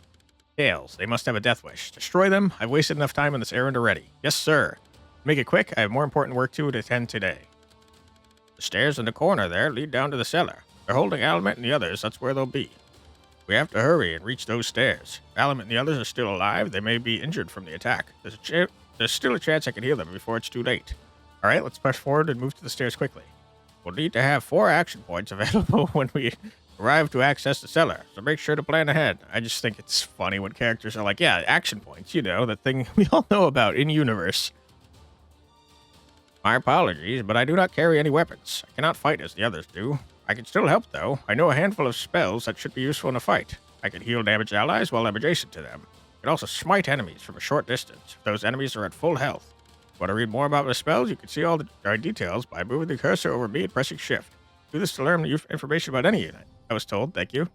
Kales, they must have a death wish. Destroy them. I've wasted enough time on this errand already. Yes, sir. Make it quick. I have more important work to attend today. The stairs in the corner there lead down to the cellar. They're holding Alamet and the others. That's where they'll be. We have to hurry and reach those stairs. If Alamet and the others are still alive, they may be injured from the attack. There's still a chance I can heal them before it's too late. All right, let's push forward and move to the stairs quickly. We'll need to have 4 action points available when we arrive to access the cellar, so make sure to plan ahead. I just think it's funny when characters are like, yeah, action points, you know, the thing we all know about in universe. My apologies, but I do not carry any weapons. I cannot fight as the others do. I can still help, though. I know a handful of spells that should be useful in a fight. I can heal damaged allies while I'm adjacent to them. I can also smite enemies from a short distance if those enemies are at full health. Want to read more about the spells? You can see all the details by moving the cursor over me and pressing shift. Do this to learn information about any unit. I was told. Thank you.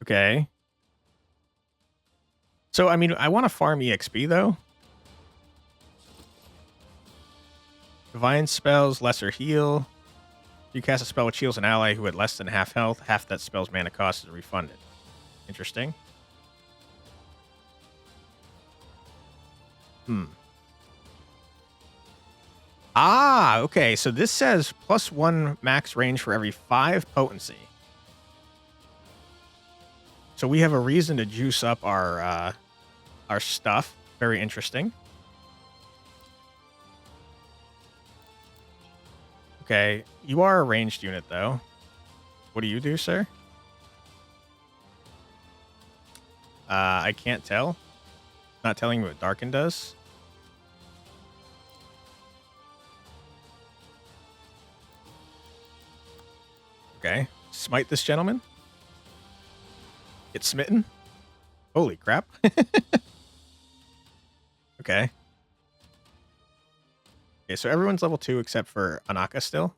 Okay. So, I mean, I want to farm EXP, though. Divine spells, lesser heal. You cast a spell which heals an ally who had less than half health. Half that spell's mana cost is refunded. Interesting. Ah, okay. So this says +1 max range for every 5 potency. So we have a reason to juice up our stuff. Very interesting. Okay, you are a ranged unit, though. What do you do, sir? I can't tell. Not telling me what Darken does. Okay. Smite this gentleman. Get smitten. Holy crap. Okay. Okay, so everyone's level 2 except for Anaka still.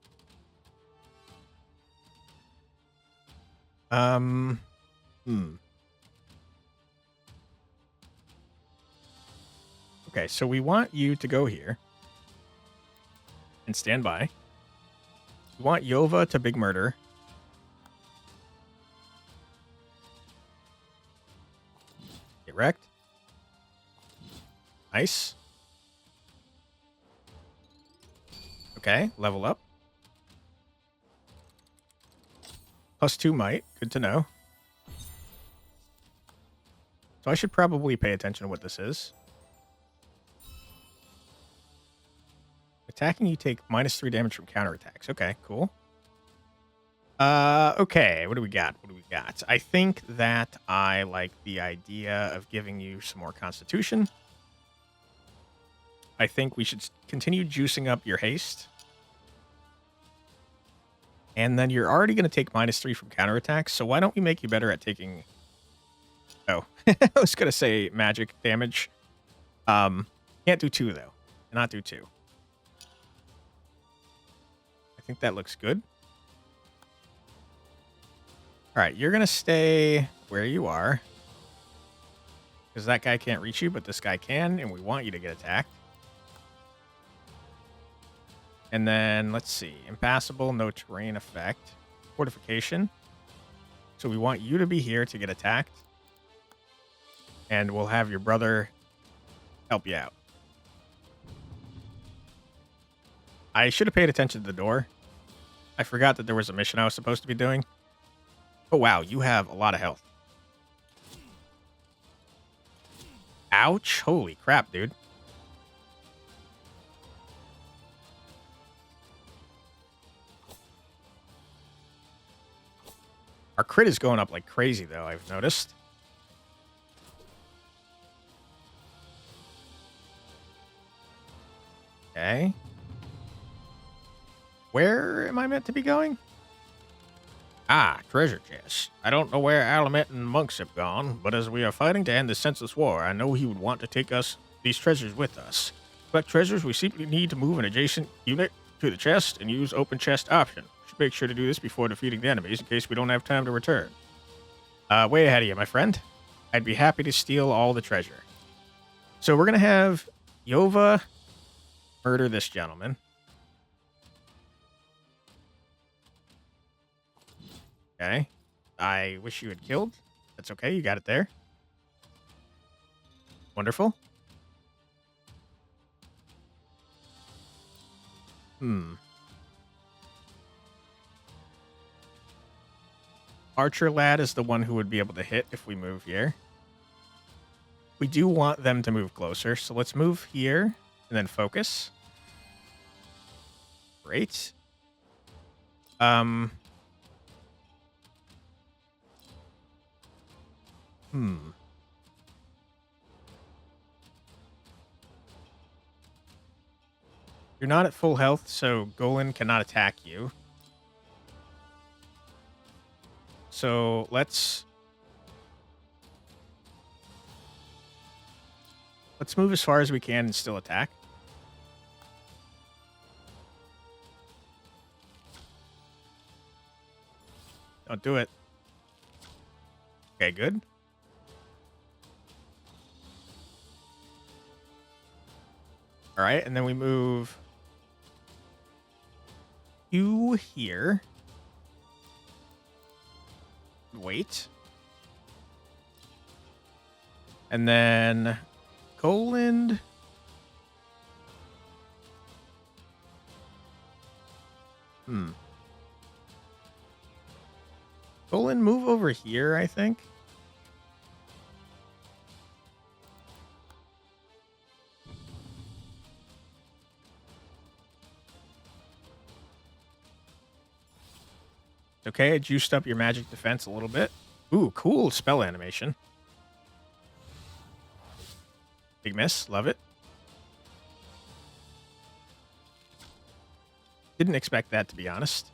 Okay, so we want you to go here and stand by. We want Yova to big murder. Get wrecked. Nice. Okay, level up. +2 might. Good to know. So I should probably pay attention to what this is. Attacking, you take -3 damage from counterattacks. Okay, cool. Okay, what do we got? What do we got? I think that I like the idea of giving you some more constitution. I think we should continue juicing up your haste. And then you're already going to take -3 from counterattacks, so why don't we make you better at taking... Oh, I was going to say magic damage. Can't do 2, though. Cannot do 2. I think that looks good. All right, you're going to stay where you are. Because that guy can't reach you, but this guy can, and we want you to get attacked. And then, let's see. Impassable, no terrain effect. Fortification. So we want you to be here to get attacked. And we'll have your brother help you out. I should have paid attention to the door. I forgot that there was a mission I was supposed to be doing. Oh, wow. You have a lot of health. Ouch. Holy crap, dude. Our crit is going up like crazy, though, I've noticed. Okay. Where am I meant to be going? Ah, treasure chest. I don't know where Alamet and monks have gone, but as we are fighting to end this senseless war, I know he would want to take these treasures with us. To collect treasures, we simply need to move an adjacent unit to the chest and use open chest option. Should make sure to do this before defeating the enemies in case we don't have time to return. Way ahead of you, my friend. I'd be happy to steal all the treasure. So we're going to have Yova murder this gentleman. Okay. I wish you had killed. That's okay. You got it there. Wonderful. Archer lad is the one who would be able to hit if we move here. We do want them to move closer, so let's move here and then focus. Great. You're not at full health, so Golan cannot attack you. So let's move as far as we can and still attack. Don't do it. Okay, good. All right, and then we move you here. Wait. And then Goland. Golan, move over here, I think. Okay, I juiced up your magic defense a little bit. Ooh, cool spell animation. Big miss, love it. Didn't expect that, to be honest.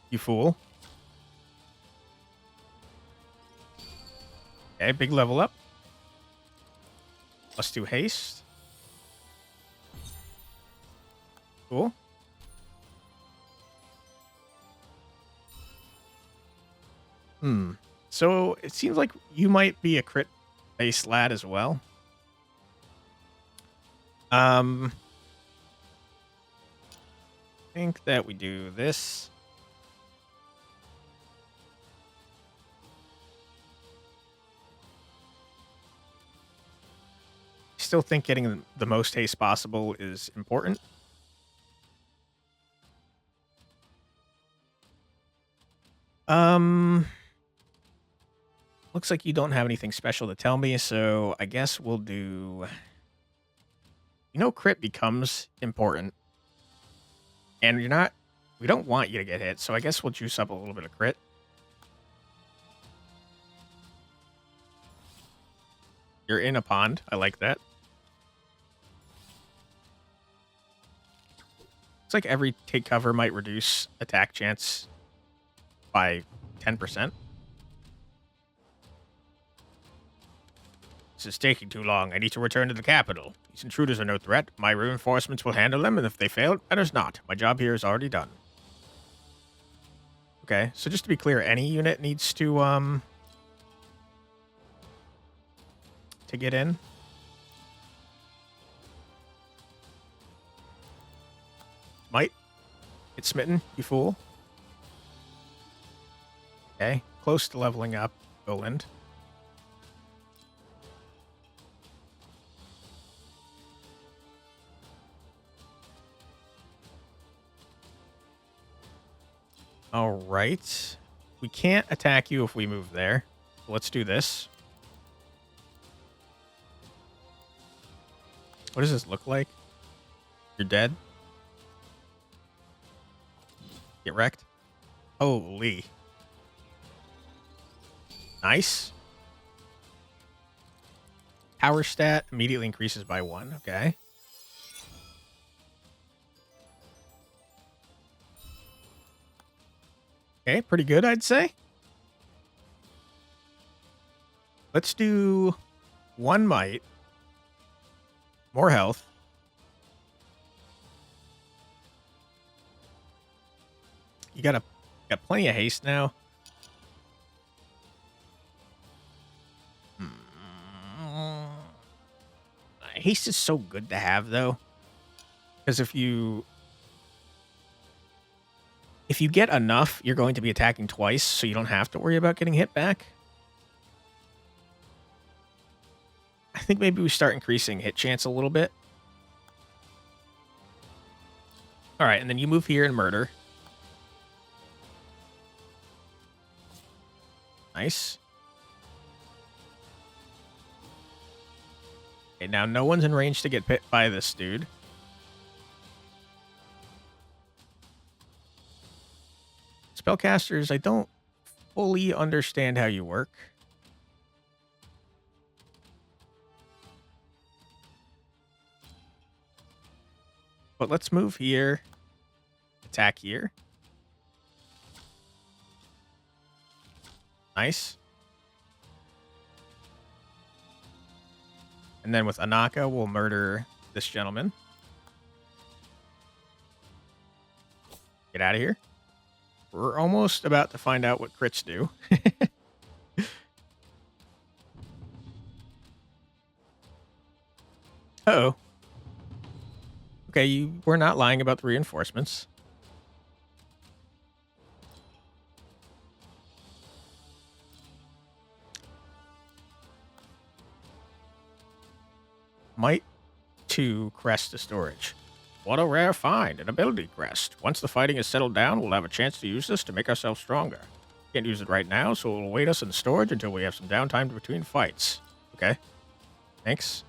You fool. Okay, big level up. +2 haste. Cool. So it seems like you might be a crit-based lad as well. I think that we do this. Still think getting the most haste possible is important. Looks like you don't have anything special to tell me, so I guess we'll do... crit becomes important. And we don't want you to get hit, so I guess we'll juice up a little bit of crit. You're in a pond. I like that. It's like every take cover might reduce attack chance by 10%. This is taking too long. I need to return to the capital. These intruders are no threat. My reinforcements will handle them, and if they fail, it matters not. My job here is already done. Okay, so just to be clear, any unit needs to get in. Might get smitten, you fool. Okay, close to leveling up, Goland. All right. We can't attack you if we move there. So let's do this. What does this look like? You're dead? Get wrecked? Holy. Nice. Power stat immediately increases by 1. Okay. Okay, pretty good, I'd say. Let's do 1 might. More health. You got plenty of haste now. Haste is so good to have, though. Because if you get enough, you're going to be attacking twice, so you don't have to worry about getting hit back. I think maybe we start increasing hit chance a little bit. All right, and then you move here and murder. Nice. Okay, now no one's in range to get hit by this dude. Spellcasters, I don't fully understand how you work. But let's move here. Attack here. Nice. And then with Anaka, we'll murder this gentleman. Get out of here. We're almost about to find out what crits do. Uh-oh. Okay, we're not lying about the reinforcements. Might 2 crest to storage. What a rare find, an ability crest. Once the fighting is settled down, we'll have a chance to use this to make ourselves stronger. Can't use it right now, so it will await us in storage until we have some downtime between fights. Okay. Thanks.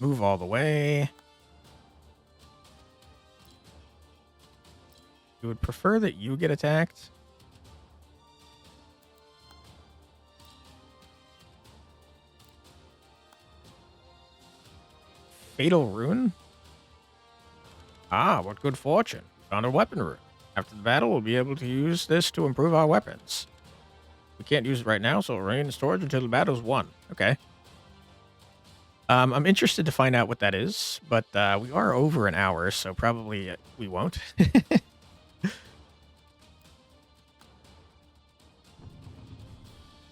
Move all the way. You would prefer that you get attacked? Fatal rune? Ah, what good fortune. Found a weapon rune. After the battle, we'll be able to use this to improve our weapons. We can't use it right now, so it'll remain in storage until the battle's won. Okay. I'm interested to find out what that is, but we are over an hour, so probably we won't.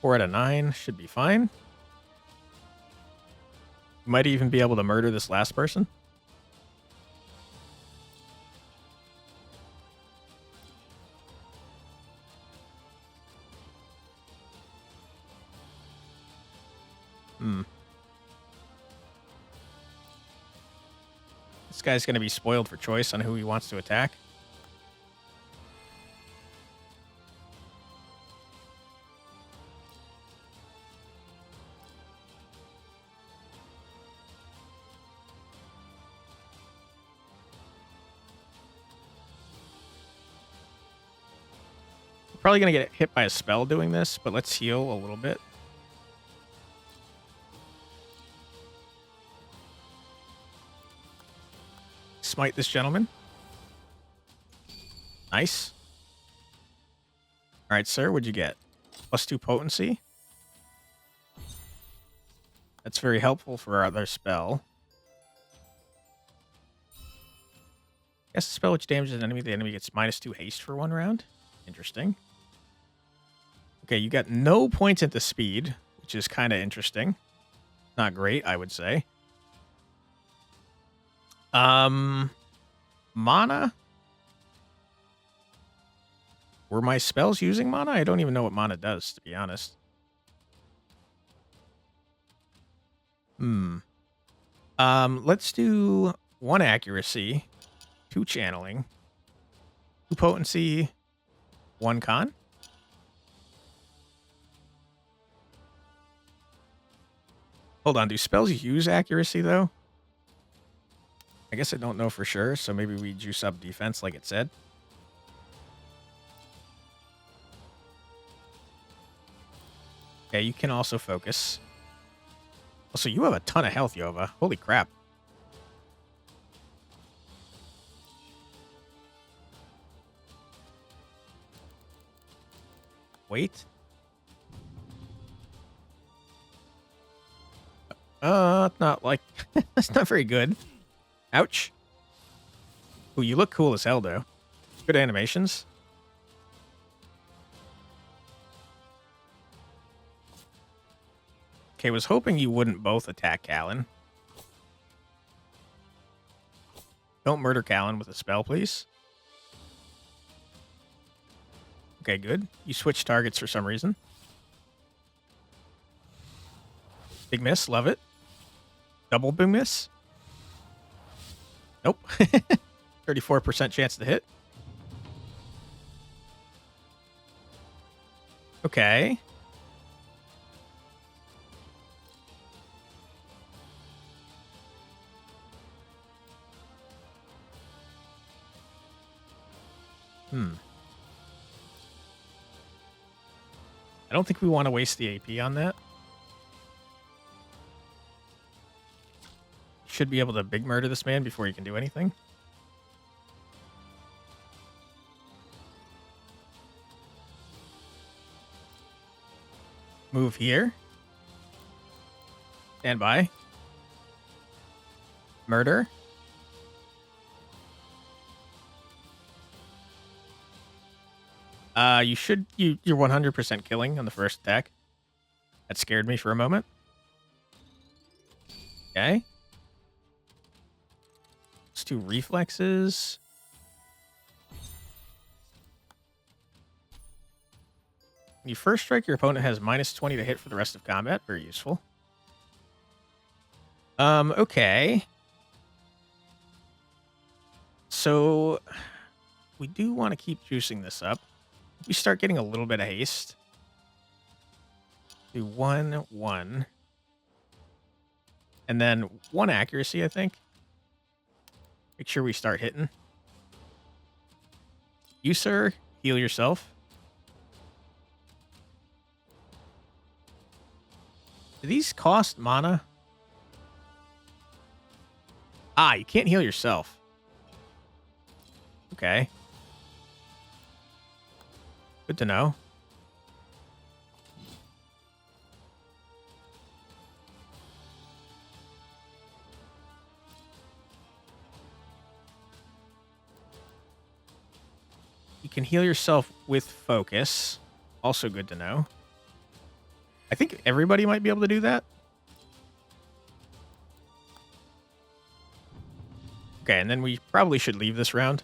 4 out of 9 should be fine. Might even be able to murder this last person. This guy's going to be spoiled for choice on who he wants to attack. Probably going to get hit by a spell doing this, but let's heal a little bit. Smite this gentleman. Nice. All right, sir, what'd you get? +2 potency. That's very helpful for our other spell. Guess the spell which damages an enemy, the enemy gets -2 haste for 1 round. Interesting. Okay, you got no points into speed, which is kind of interesting. Not great, I would say. Mana? Were my spells using mana? I don't even know what mana does, to be honest. Let's do 1 accuracy, 2 channeling, 2 potency, 1 con. Hold on, do spells use accuracy, though? I guess I don't know for sure, so maybe we juice up defense like it said. Okay, you can also focus. Also, you have a ton of health, Yova. Holy crap. Wait. Not like... That's not very good. Ouch. Ooh, you look cool as hell, though. Good animations. Okay, was hoping you wouldn't both attack Callan. Don't murder Callan with a spell, please. Okay, good. You switch targets for some reason. Big miss, love it. Double big miss. Nope. 34% chance to hit. Okay. I don't think we want to waste the AP on that. Should be able to big murder this man before he can do anything. Move here. Stand by. Murder. You're 100% killing on the first attack. That scared me for a moment. Okay. Let's do reflexes. When you first strike, your opponent has -20 to hit for the rest of combat. Very useful. Okay. So, we do want to keep juicing this up. We start getting a little bit of haste. Do 1-1. And then 1 accuracy, I think. Make sure we start hitting. You, sir, heal yourself. Do these cost mana? Ah, you can't heal yourself. Okay. Good to know. You can heal yourself with focus. Also good to know. I think everybody might be able to do that. Okay, and then we probably should leave this round.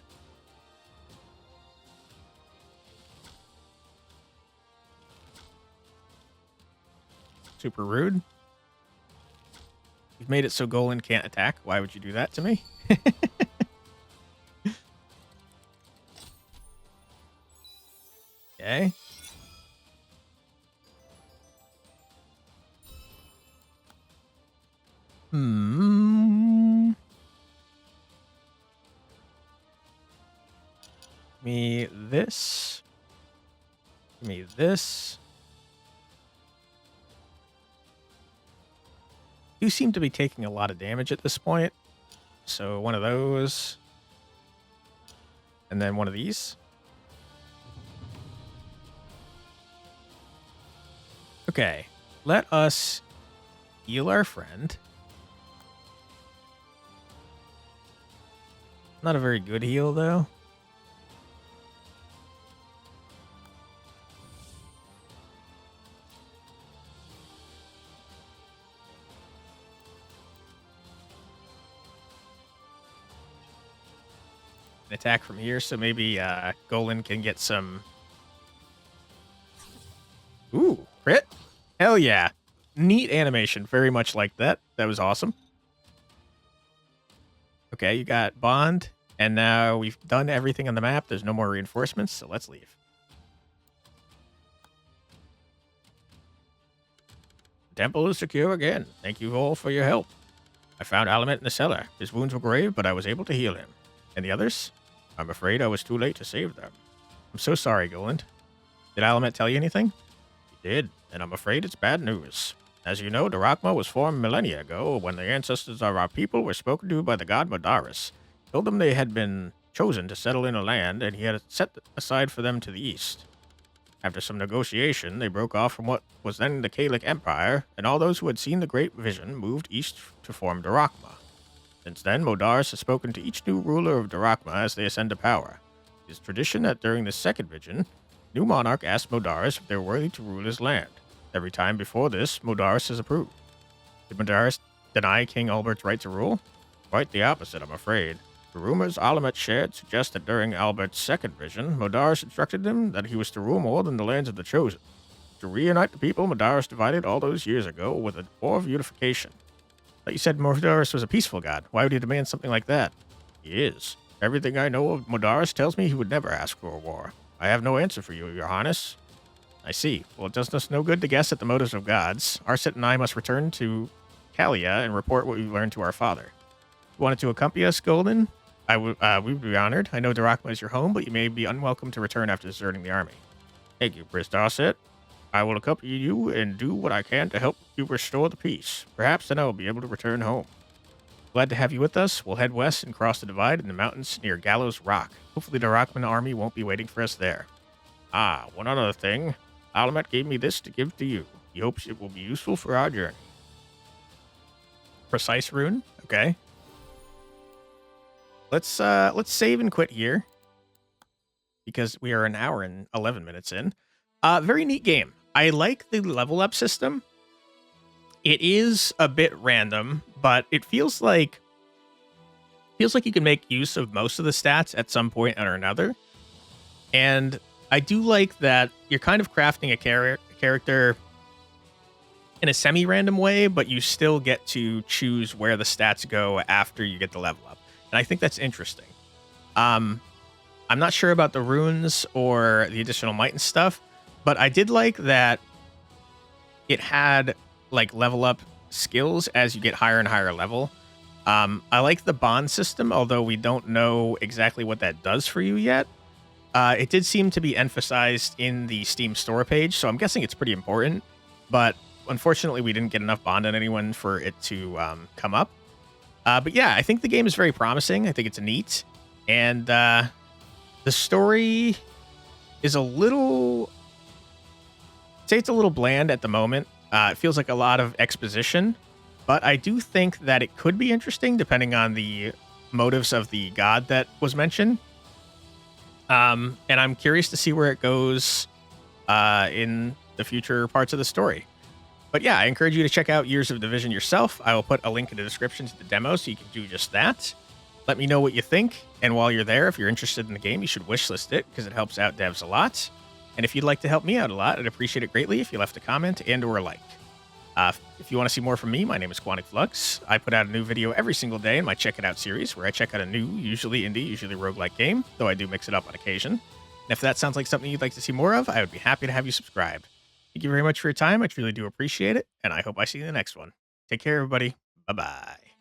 Super rude. You've made it so Golan can't attack. Why would you do that to me? Okay. Give me this. Give me this. You seem to be taking a lot of damage at this point. So one of those. And then one of these. Okay. Let us heal our friend. Not a very good heal, though. An attack from here, so maybe Golan can get some... Ooh, crit? Hell yeah. Neat animation, very much like that. That was awesome. Okay, you got Bond, and now we've done everything on the map. There's no more reinforcements, so let's leave. The temple is secure again. Thank you all for your help. I found Alamut in the cellar. His wounds were grave, but I was able to heal him. And the others? I'm afraid I was too late to save them. I'm so sorry, Golan. Did Alamut tell you anything? He did, and I'm afraid it's bad news. As you know, Darakma was formed millennia ago when the ancestors of our people were spoken to by the god Modaris. Told them they had been chosen to settle in a land, and he had set aside for them to the east. After some negotiation, they broke off from what was then the Kalic Empire, and all those who had seen the Great Vision moved east to form Darakma. Since then, Modaris has spoken to each new ruler of Darakma as they ascend to power. It is tradition that during the second vision, new monarch asked Modaris if they were worthy to rule his land. Every time before this, Modaris has approved. Did Modaris deny King Albert's right to rule? Quite the opposite, I'm afraid. The rumors Alamet shared suggest that during Albert's second vision, Modaris instructed him that he was to rule more than the lands of the Chosen. To reunite the people Modaris divided all those years ago with a war of unification. But you said Modaris was a peaceful god. Why would he demand something like that? He is. Everything I know of Modaris tells me he would never ask for a war. I have no answer for you, Your Highness. I see. Well, it does us no good to guess at the motives of gods. Arset and I must return to Kalia and report what we learned to our father. You wanted to accompany us, Golden? We would be honored. I know Darakma is your home, but you may be unwelcome to return after deserting the army. Thank you, Priest Arset. I will accompany you and do what I can to help you restore the peace. Perhaps then I will be able to return home. Glad to have you with us. We'll head west and cross the divide in the mountains near Gallows Rock. Hopefully the Darakman army won't be waiting for us there. Ah, one other thing. Alamet gave me this to give to you. He hopes it will be useful for our journey. Precise rune? Okay. Let's save and quit here, because we are an hour and 11 minutes in. Very neat game. I like the level up system. It is a bit random, but it feels like you can make use of most of the stats at some point or another. And I do like that you're kind of crafting a character in a semi-random way, but you still get to choose where the stats go after you get the level up. And I think that's interesting. I'm not sure about the runes or the additional might and stuff, but I did like that it had like level up skills as you get higher and higher level. I like the bond system, although we don't know exactly what that does for you yet. It did seem to be emphasized in the Steam store page, so I'm guessing it's pretty important. But unfortunately, we didn't get enough bond on anyone for it to come up. But yeah, I think the game is very promising. I think it's neat. And the story is a little bland at the moment. It feels like a lot of exposition. But I do think that it could be interesting depending on the motives of the god that was mentioned. And I'm curious to see where it goes in the future parts of the story. But yeah, I encourage you to check out Years of Division yourself. I will put a link in the description to the demo so you can do just that. Let me know what you think. And while you're there, if you're interested in the game, you should wishlist it because it helps out devs a lot. And if you'd like to help me out a lot, I'd appreciate it greatly if you left a comment and or a like. If you want to see more from me, my name is Quantic Flux. I put out a new video every single day in my Check It Out series where I check out a new, usually indie, usually roguelike game, though I do mix it up on occasion. And if that sounds like something you'd like to see more of, I would be happy to have you subscribed. Thank you very much for your time. I truly do appreciate it, and I hope I see you in the next one. Take care, everybody. Bye-bye.